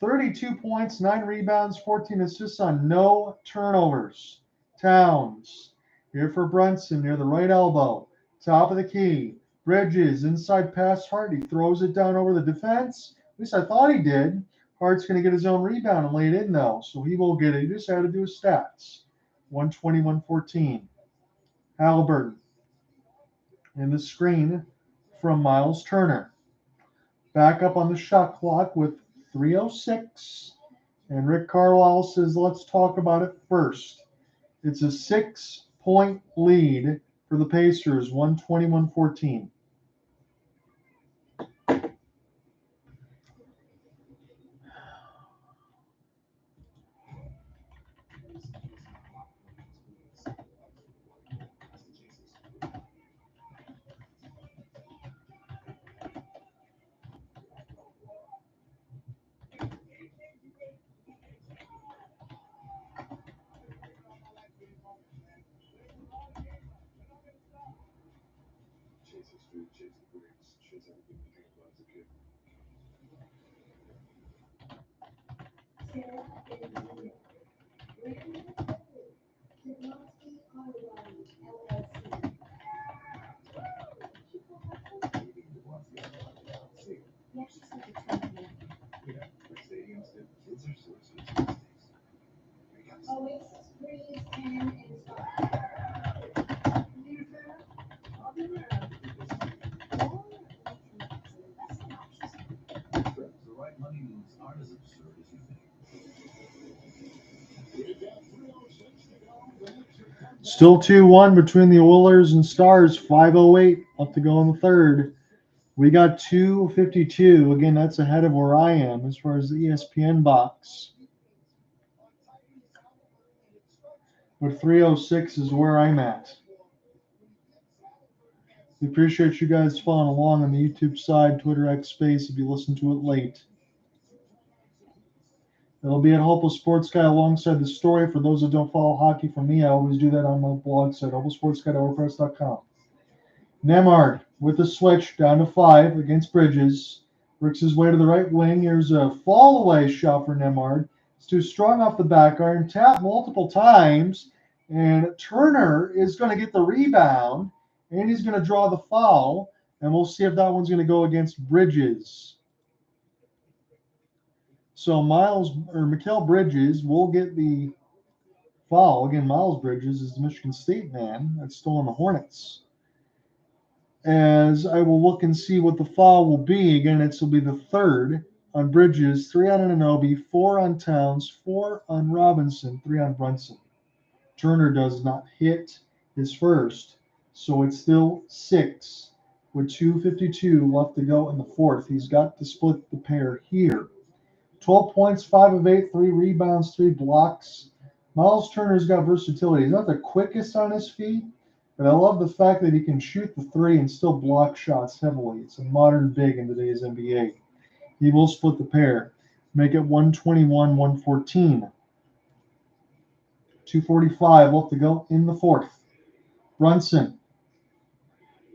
32 points, 9 rebounds, 14 assists on no turnovers. Towns. Here for Brunson near the right elbow. Top of the key. Bridges, inside pass Hart. He throws it down over the defense. At least I thought he did. Hart's going to get his own rebound and lay it in, though. So he will get it. He just had to do his stats. 120-114. Halliburton. In the screen from Miles Turner. Back up on the shot clock with 3:06. And Rick Carlisle says, let's talk about it first. It's a 6-point lead for the Pacers, 120-114. Chase history, chase the grades, chase everything you dreamed about as a kid. Still 2-1 between the Oilers and Stars. 5:08 left to go in the third. We got 2:52. Again, that's ahead of where I am as far as the ESPN box. But 3:06 is where I'm at. We appreciate you guys following along on the YouTube side, Twitter X Space if you listen to it late. It'll be at Hopeless Sports Guy alongside the story. For those that don't follow hockey from me, I always do that on my blog site, hopelessportsguy.wordpress.com. Nemard with the switch down to 5 against Bridges. Works his way to the right wing. Here's a fall away shot for Nemard. It's too strong off the back iron. Tap multiple times. And Turner is going to get the rebound. And he's going to draw the foul. And we'll see if that one's going to go against Bridges. So Mikal Bridges will get the foul. Again, Miles Bridges is the Michigan State man that's still on the Hornets. As I will look and see what the foul will be. Again, it will be the third on Bridges, 3 on Anunoby, 4 on Towns, 4 on Robinson, 3 on Brunson. Turner does not hit his first, so it's still 6 with 2:52 left to go in the fourth. He's got to split the pair here. 12 points, 5 of 8, 3 rebounds, 3 blocks. Miles Turner's got versatility. He's not the quickest on his feet, but I love the fact that he can shoot the 3 and still block shots heavily. It's a modern big in today's NBA. He will split the pair, make it 121-114. 2:45 left to go in the fourth. Brunson.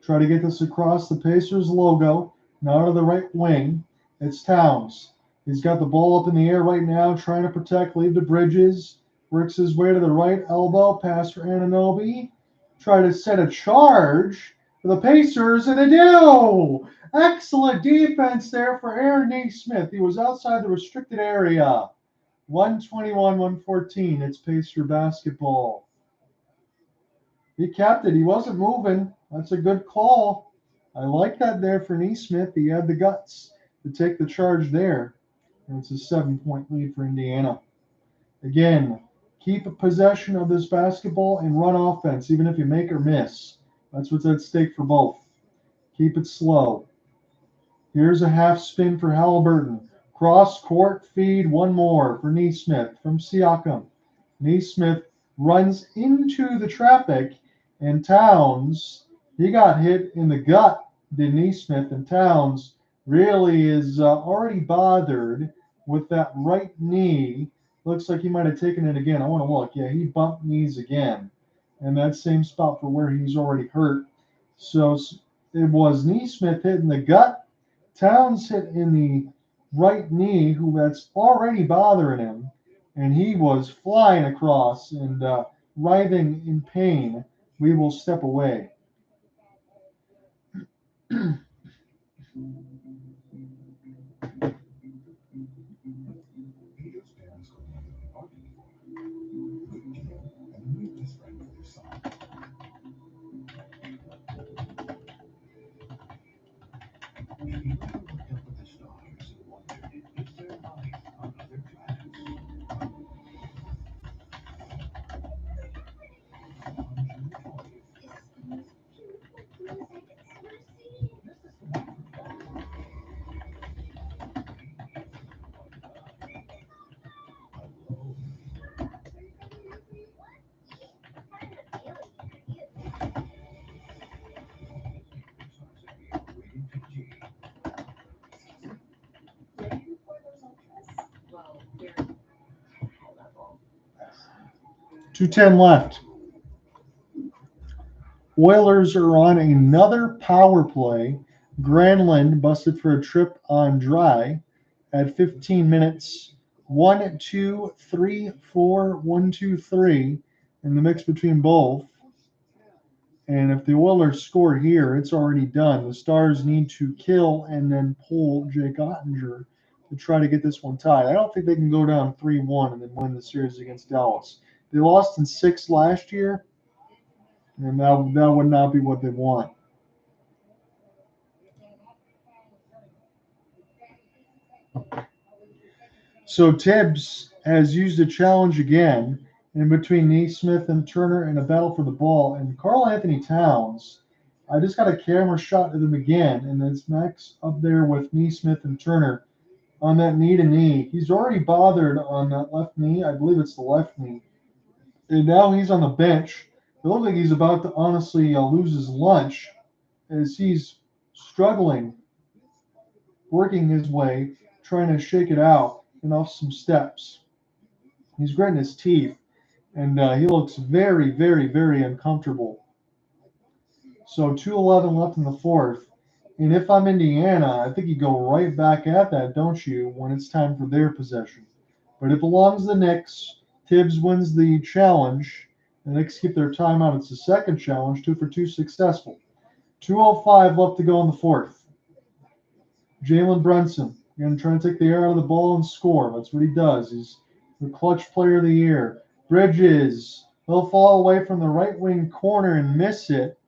Try to get this across the Pacers logo. Now to the right wing. It's Towns. He's got the ball up in the air right now, trying to protect, leave to Bridges. Works his way to the right elbow, pass for Anunoby. Try to set a charge for the Pacers, and they do! Excellent defense there for Aaron Naismith. He was outside the restricted area. 121-114. It's Pacer basketball. He kept it. He wasn't moving. That's a good call. I like that there for Naismith. He had the guts to take the charge there. And it's a 7-point lead for Indiana. Again, keep possession of this basketball and run offense, even if you make or miss. That's what's at stake for both. Keep it slow. Here's a half spin for Halliburton. Cross court feed, one more for Naismith from Siakam. Naismith runs into the traffic, and Towns, he got hit in the gut, did Naismith, and Towns really is already bothered with that right knee. Looks like he might have taken it again. I want to look. Yeah, he bumped knees again. And that same spot for where he's already hurt. So it was Naismith hit in the gut. Towns hit in the right knee, who that's already bothering him, and he was flying across and writhing in pain, we will step away. Peter's parents go to the party before. Good deal, and a new best friend for their son. Have you ever looked up at the stars and wondered, is there life on other planets? On June 20th, this is the one from Boston. Hello. Rated PG. Well, they're high level. 2:10 left. Oilers are on another power play. Granlund busted for a trip on dry at 15 minutes. 1, 2, 3, 4, 1, 2, 3 in the mix between both. And if the Oilers score here, it's already done. The Stars need to kill and then pull Jake Ottinger to try to get this one tied. I don't think they can go down 3-1 and then win the series against Dallas. They lost in 6 last year, and that would not be what they want. So Tibbs has used a challenge again in between Neesmith and Turner in a battle for the ball. And Karl Anthony Towns, I just got a camera shot of him again, and it's Max up there with Neesmith and Turner on that knee-to-knee. He's already bothered on that left knee. I believe it's the left knee. And now he's on the bench. It looks like he's about to honestly lose his lunch as he's struggling, working his way, trying to shake it out and off some steps. He's gritting his teeth, and he looks very, very, very uncomfortable. So 2:11 left in the fourth. And if I'm Indiana, I think you go right back at that, don't you, when it's time for their possession. But it belongs to the Knicks. Tibbs wins the challenge. The Knicks keep their timeout. It's the second challenge, 2 for 2 successful. 2:05 left to go in the fourth. Jalen Brunson going to try to take the air out of the ball and score. That's what he does. He's the clutch player of the year. Bridges, he'll fall away from the right wing corner and miss it.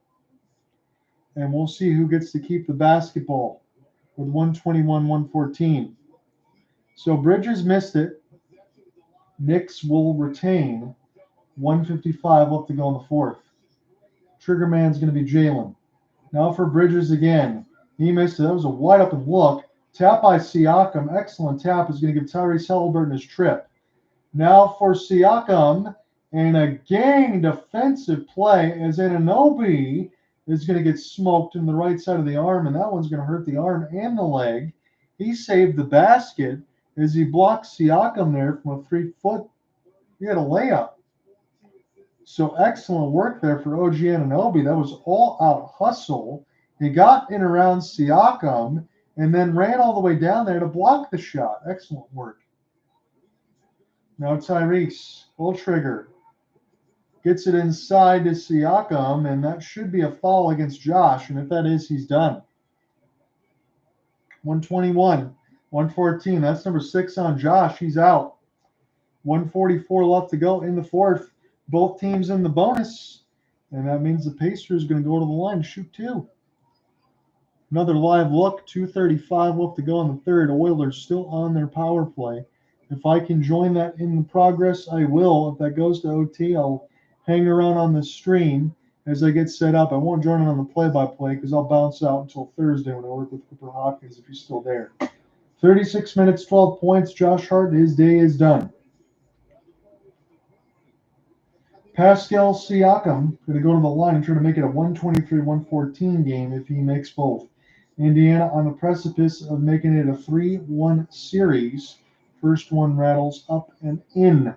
And we'll see who gets to keep the basketball with 121-114. So Bridges missed it. Knicks will retain. 1:55 left to go in the fourth. Trigger man's going to be Jalen. Now for Bridges again. He missed it. That was a wide open look. Tap by Siakam. Excellent tap is going to give Tyrese Halliburton his trip. Now for Siakam. And a gang defensive play as Anunoby is going to get smoked in the right side of the arm. And that one's going to hurt the arm and the leg. He saved the basket as he blocked Siakam there from a 3-foot. He had a layup. So excellent work there for OG Anunoby. That was all out hustle. He got in around Siakam and then ran all the way down there to block the shot. Excellent work. Now Tyrese, full trigger. Gets it inside to Siakam, and that should be a foul against Josh. And if that is, he's done. 121, 114. That's number 6 on Josh. He's out. 144 left to go in the fourth. Both teams in the bonus. And that means the Pacers are going to go to the line to shoot 2. Another live look. 2:35 left to go in the third. Oilers still on their power play. If I can join that in the progress, I will. If that goes to OT, I'll hang around on the stream as I get set up. I won't join it on the play-by-play because I'll bounce out until Thursday when I work with Cooper Hopkins if he's still there. 36 minutes, 12 points. Josh Hart, his day is done. Pascal Siakam going to go to the line and try to make it a 123-114 game if he makes both. Indiana on the precipice of making it a 3-1 series. First one rattles up and in.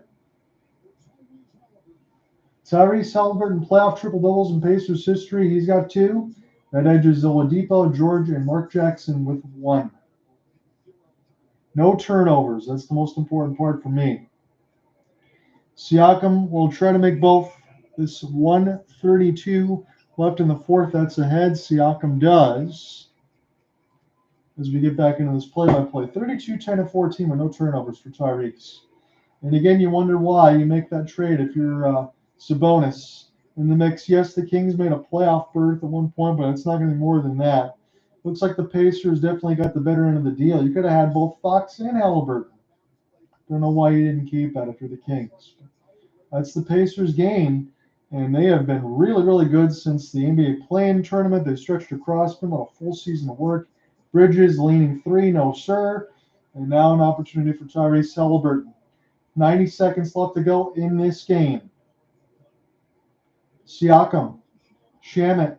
Tyrese Halliburton playoff triple-doubles in Pacers history. He's got 2. That edges Oladipo, George, and Mark Jackson with 1. No turnovers. That's the most important part for me. Siakam will try to make both. This 1:32 left in the fourth. That's ahead. Siakam does. As we get back into this play-by-play. 32, 10, and 14 with no turnovers for Tyrese. And again, you wonder why you make that trade if you're Sabonis in the mix. Yes, the Kings made a playoff berth at one point, but it's not going to be more than that. Looks like the Pacers definitely got the better end of the deal. You could have had both Fox and Halliburton. Don't know why you didn't keep that if you're the Kings. That's the Pacers game, and they have been really, really good since the NBA play-in tournament. They stretched across, been about a full season of work. Bridges leaning three, no sir. And now an opportunity for Tyrese Halliburton. 90 seconds left to go in this game. Siakam, Shamet,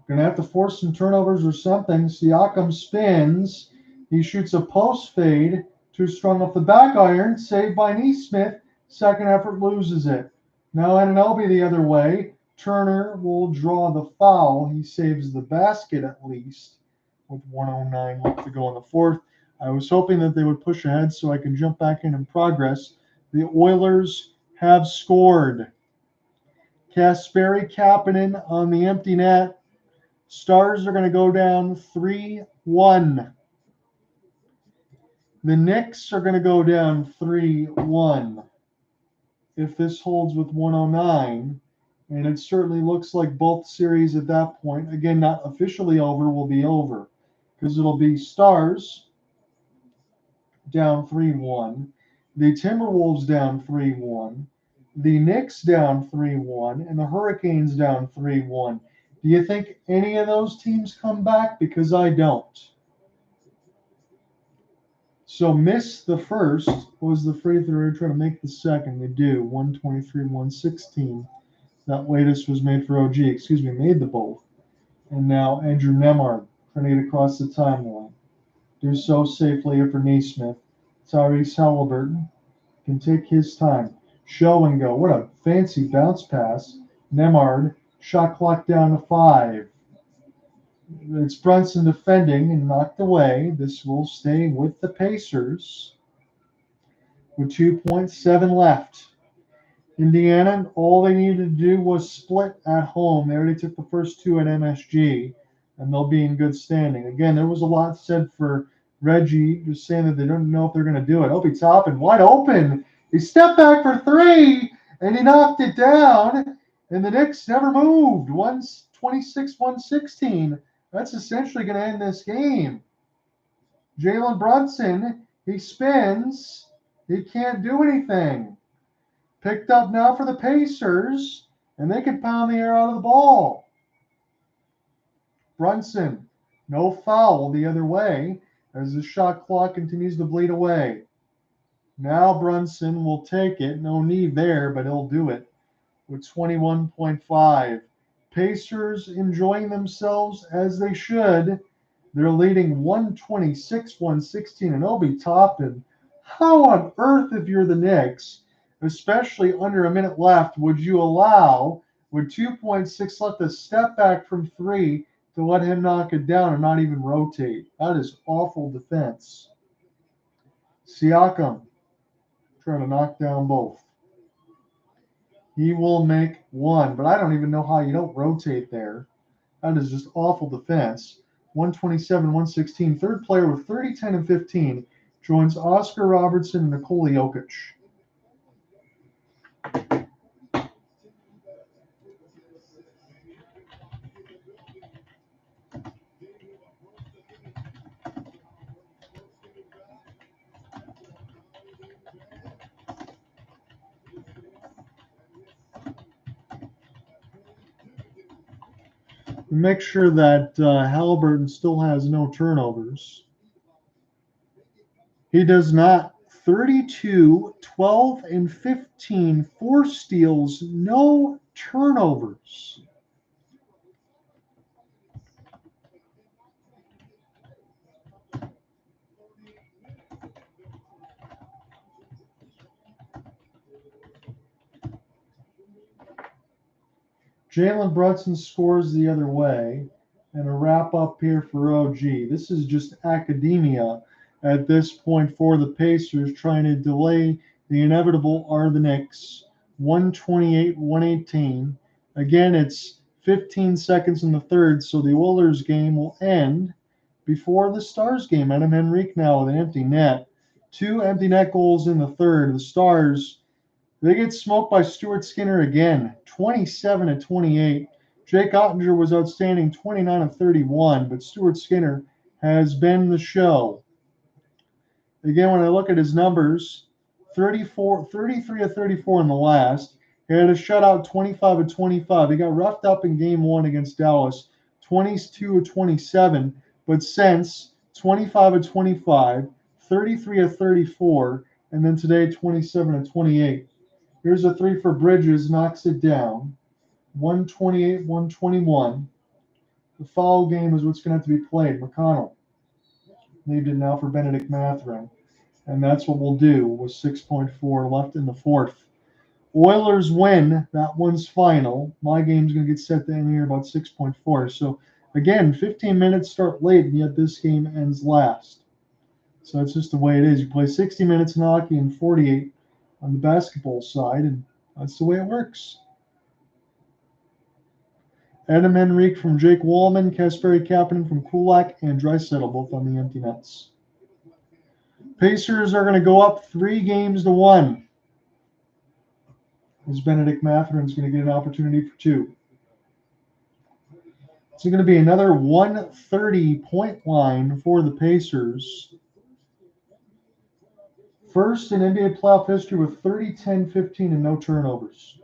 going to have to force some turnovers or something. Siakam spins. He shoots a post fade. Too strong off the back iron. Saved by Neesmith. Second effort loses it. Now Anunoby the other way. Turner will draw the foul. He saves the basket at least with 1:09 left to go in the fourth. I was hoping that they would push ahead so I can jump back in progress. The Oilers have scored. Kasperi Kapanen on the empty net. Stars are going to go down 3-1. The Knicks are going to go down 3-1. If this holds with 1:09, and it certainly looks like both series at that point, again, not officially over, will be over because it'll be Stars down 3-1, the Timberwolves down 3-1, the Knicks down 3-1, and the Hurricanes down 3-1. Do you think any of those teams come back? Because I don't. So miss the first was the free throw. Trying to make the second. They do. 123, 116. That latest was made for OG. Made the both. And now Andrew Nemard trying to get across the timeline. Do so safely for Neesmith. Tyrese Halliburton can take his time. Show and go. What a fancy bounce pass. Nemard, shot clock down to 5. It's Brunson defending and knocked away. This will stay with the Pacers with 2.7 left. Indiana, all they needed to do was split at home. They already took the first two at MSG, and they'll be in good standing. Again, there was a lot said for Reggie, just saying that they don't know if they're going to do it. Obi Toppin, wide open. He stepped back for 3, and he knocked it down, and the Knicks never moved. 126, 116. That's essentially going to end this game. Jalen Brunson, he spins. He can't do anything. Picked up now for the Pacers, and they can pound the air out of the ball. Brunson, no foul the other way as the shot clock continues to bleed away. Now Brunson will take it. No need there, but he'll do it with 21.5. Pacers enjoying themselves as they should. They're leading 126-116, and Obi Toppin. How on earth, if you're the Knicks, especially under a minute left, would you allow, with 2.6 left, a step back from 3 to let him knock it down and not even rotate? That is awful defense. Siakam trying to knock down both. He will make one, but I don't even know how you don't rotate there. That is just awful defense. 127, 116. Third player with 30, 10, and 15 joins Oscar Robertson and Nikola Jokic. Make sure that Halliburton still has no turnovers. He does not. 32, 12, and 15. 4 steals, no turnovers. Jalen Brunson scores the other way. And a wrap up here for OG. This is just academia at this point for the Pacers, trying to delay the inevitable are the Knicks. 128-118. Again, it's 15 seconds in the third, so the Oilers game will end before the Stars game. Adam Henrique now with an empty net. 2 empty net goals in the third. The Stars, they get smoked by Stuart Skinner again, 27-28. Jake Ottinger was outstanding, 29-31, but Stuart Skinner has been the show. Again, when I look at his numbers, 33-34 in the last. He had a shutout, 25-25. He got roughed up in game 1 against Dallas, 22-27. But since 25-25, 33-34, and then today 27-28. Here's a 3 for Bridges, knocks it down. 128-121. The foul game is what's going to have to be played. McConnell leaved it now for Benedict Mathurin. And that's what we'll do with 6.4 left in the fourth. Oilers win. That one's final. My game's going to get set to end here about 6.4. So, again, 15 minutes start late, and yet this game ends last. So that's just the way it is. You play 60 minutes in hockey and 48 on the basketball side, and that's the way it works. Adam Henrique from Jake Wallman, Kasperi Kapanen from Kulak, and Draisaitl both on the empty nets. Pacers are going to go up 3-1. As Benedict Mathurin is going to get an opportunity for 2. It's going to be another 130-point line for the Pacers. First in NBA playoff history with 30, 10, 15, and no turnovers.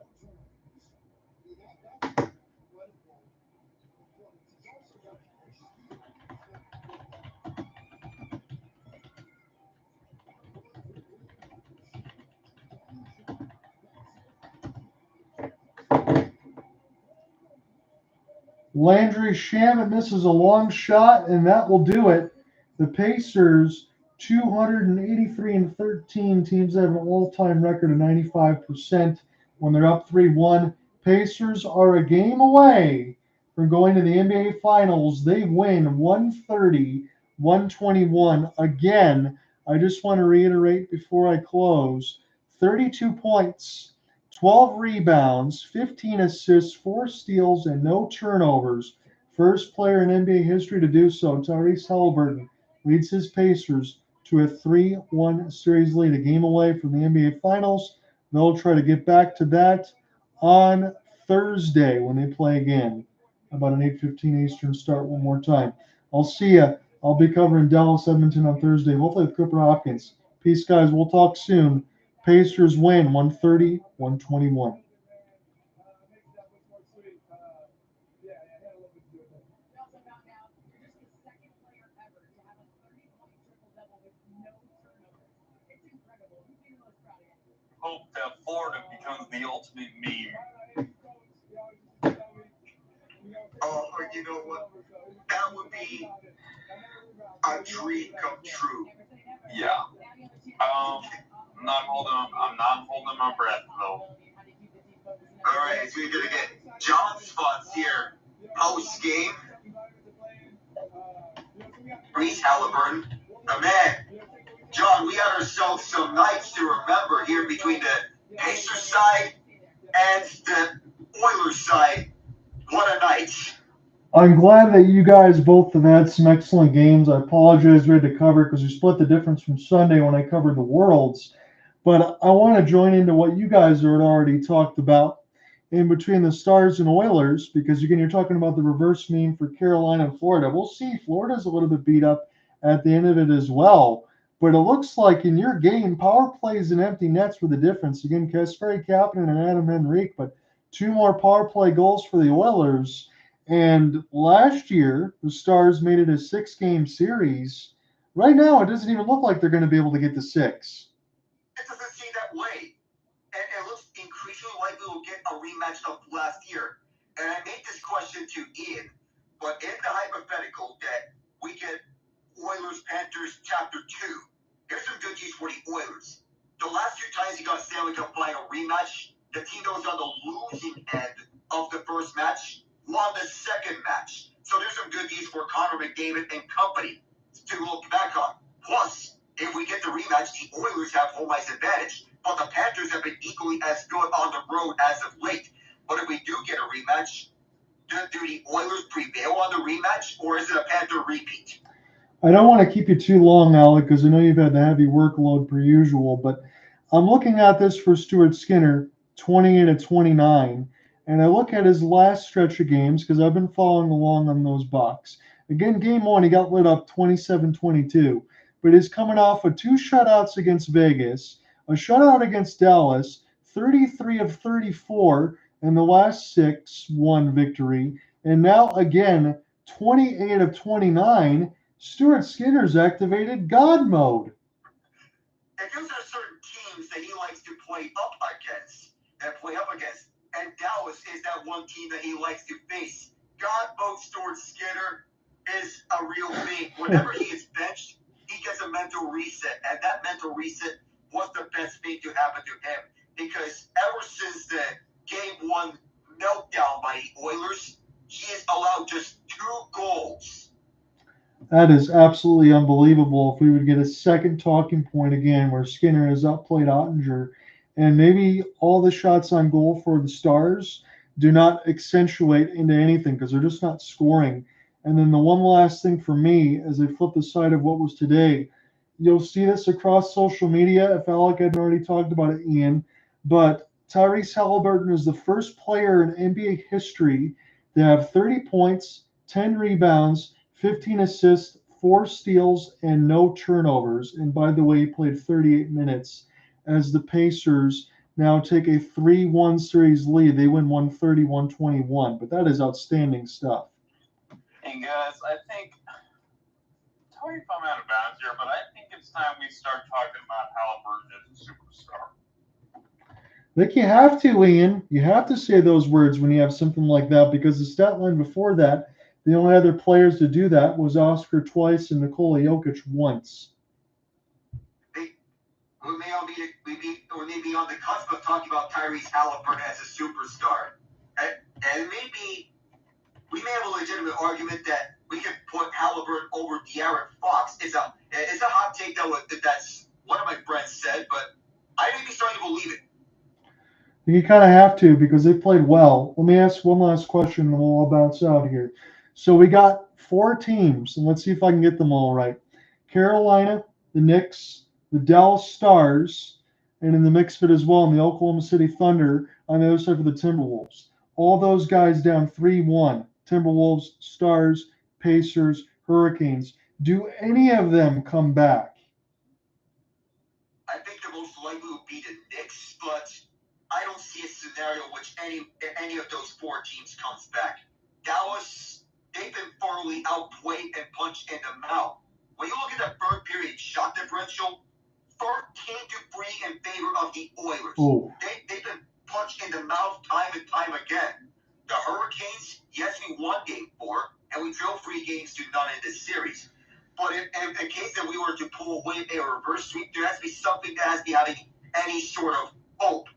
Landry Shamet misses a long shot, and that will do it. The Pacers, 283-13. Teams that have an all-time record of 95% when they're up 3-1. Pacers are a game away from going to the NBA Finals. They win 130-121. Again, I just want to reiterate before I close, 32 points. 12 rebounds, 15 assists, 4 steals, and no turnovers. First player in NBA history to do so. Tyrese Halliburton leads his Pacers to a 3-1 series lead, a game away from the NBA Finals. They'll try to get back to that on Thursday when they play again. About an 8:15 Eastern start one more time. I'll see you. I'll be covering Dallas Edmonton on Thursday, hopefully with Cooper Hopkins. Peace, guys. We'll talk soon. Pacers win 130-121. Hope that Florida becomes the ultimate meme. Oh, you know what? That would be a dream come true. Yeah. I'm not holding my breath though. All right, so you're gonna get job spots here post game. Tyrese Halliburton, the man. John, we had ourselves some nights to remember here between the Pacers side and the Oilers side. What a night. I'm glad that you guys both have had some excellent games. I apologize we had to cover it because we split the difference from Sunday when I covered the Worlds. But I want to join into what you guys had already talked about in between the Stars and Oilers, because again, you're talking about the reverse meme for Carolina and Florida. We'll see. Florida's a little bit beat up at the end of it as well. But it looks like in your game, power plays and empty nets were the difference. Again, Kasperi Kapanen and Adam Henrique, but 2 more power play goals for the Oilers. And last year, the Stars made it a 6-game series. Right now, it doesn't even look like they're going to be able to get to 6. It doesn't seem that way. And it looks increasingly likely we'll get a rematch of last year. And I made this question to Ian, but in the hypothetical that we get Oilers-Panthers Chapter 2, here's some good news for the Oilers. The last 2 times you got a Stanley Cup final rematch, the team that was on the losing end of the first match won the second match. So there's some good news for Connor McDavid and company to look back on. Plus, if we get the rematch, the Oilers have home ice advantage. But the Panthers have been equally as good on the road as of late. But if we do get a rematch, do the Oilers prevail on the rematch, or is it a Panther repeat? I don't want to keep you too long, Alec, because I know you've had the heavy workload per usual, but I'm looking at this for Stuart Skinner, 28-29, and I look at his last stretch of games because I've been following along on those Bucks. Again, game one, he got lit up 27-22, but he's coming off of 2 shutouts against Vegas, a shutout against Dallas, 33 of 34 in the last 6-1 victory, and now again 28 of 29. Stuart Skinner's activated God mode. If there's certain teams that he likes to play up against, and Dallas is that one team that he likes to face. God mode Stuart Skinner is a real thing. Whenever he is benched, he gets a mental reset, and that mental reset was the best thing to happen to him. Because ever since the Game 1 meltdown by the Oilers, he has allowed just 2 goals. That is absolutely unbelievable. If we would get a second talking point again where Skinner has outplayed Ottinger, and maybe all the shots on goal for the Stars do not accentuate into anything because they're just not scoring. And then the one last thing for me, as I flip the side of what was today, you'll see this across social media, if Alec hadn't already talked about it, Ian, but Tyrese Halliburton is the first player in NBA history to have 30 points, 10 rebounds, 15 assists, 4 steals, and no turnovers. And by the way, he played 38 minutes as the Pacers now take a 3-1 series lead. They win 130-121. But that is outstanding stuff. Hey guys, I think, tell me if I'm out of bounds here, but I think it's time we start talking about Halliburton as a superstar. I think you have to, Ian. You have to say those words when you have something like that, because the stat line before that, the only other players to do that was Oscar twice and Nikola Jokic once. We may be on the cusp of talking about Tyrese Halliburton as a superstar. And maybe we may have a legitimate argument that we could put Halliburton over De'Aaron Fox. It's a hot take that's one of my friends said, but I may be starting to believe it. You kind of have to because they played well. Let me ask one last question and we'll all bounce out here. So we got 4 teams, and let's see if I can get them all right. Carolina, the Knicks, the Dallas Stars, and in the mix of it as well, in the Oklahoma City Thunder on the other side for the Timberwolves. All those guys down 3-1. Timberwolves, Stars, Pacers, Hurricanes. Do any of them come back? I think the most likely would be the Knicks, but I don't see a scenario in which any of those 4 teams comes back. Dallas, they've been thoroughly outplayed and punched in the mouth. When you look at the third period shot differential, 13-3 in favor of the Oilers. They've been punched in the mouth time and time again. The Hurricanes, yes, we won Game 4, and we drove 3 games to none in this series. But in case that we were to pull away a reverse sweep, there has to be something that has to be having any sort of hope.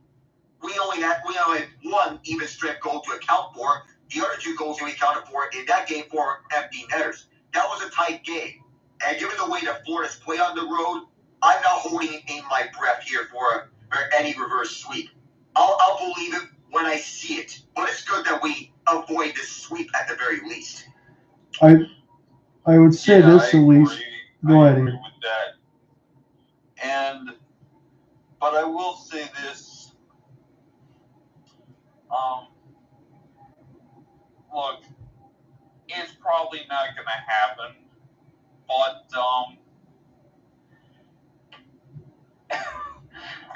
We only had 1 even strength goal to account for. The other 2 goals that we accounted for in that game were empty netters. That was a tight game. And given the way that Florida's played on the road, I'm not holding in my breath here for any reverse sweep. I'll believe it when I see it. But it's good that we avoid this sweep at the very least. I would say this at least. Go ahead, Ian. With that. But I will say this. Look, it's probably not going to happen, but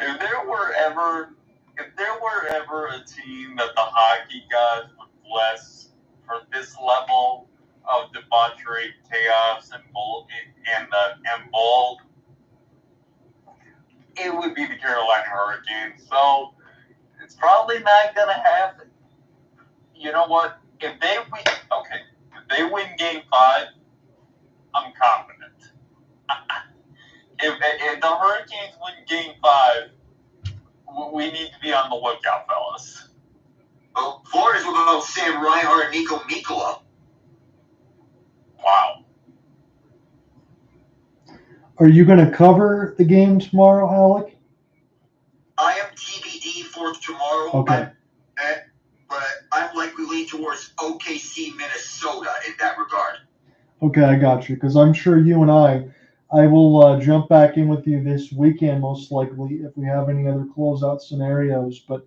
if there were ever a team that the hockey gods would bless for this level of debauchery, chaos, and bull, it would be the Carolina Hurricanes. So it's probably not going to happen. You know what? If they win Game 5, I'm confident. If the Hurricanes win Game 5, we need to be on the lookout, fellas. Well, Florida's without Sam Reinhart and Nico Mikkola. Wow. Are you going to cover the game tomorrow, Alec? I am TBD for tomorrow. Okay. But I'm likely leaning towards OKC, Minnesota in that regard. Okay, I got you. Because I'm sure you and I will jump back in with you this weekend, most likely, if we have any other closeout scenarios. But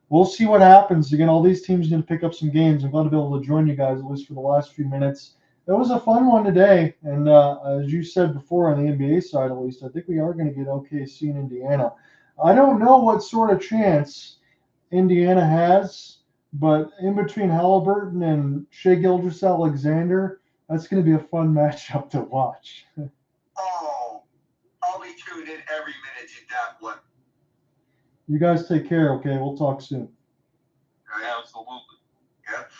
we'll see what happens. Again, all these teams are going to pick up some games. I'm glad to be able to join you guys, at least for the last few minutes. It was a fun one today. And as you said before, on the NBA side, at least, I think we are going to get OKC in Indiana. I don't know what sort of chance Indiana has, but in between Halliburton and Shai Gilgeous-Alexander, that's going to be a fun matchup to watch. Oh, I'll be tuned in every minute to that one. You guys take care, okay? We'll talk soon. Absolutely. Yep.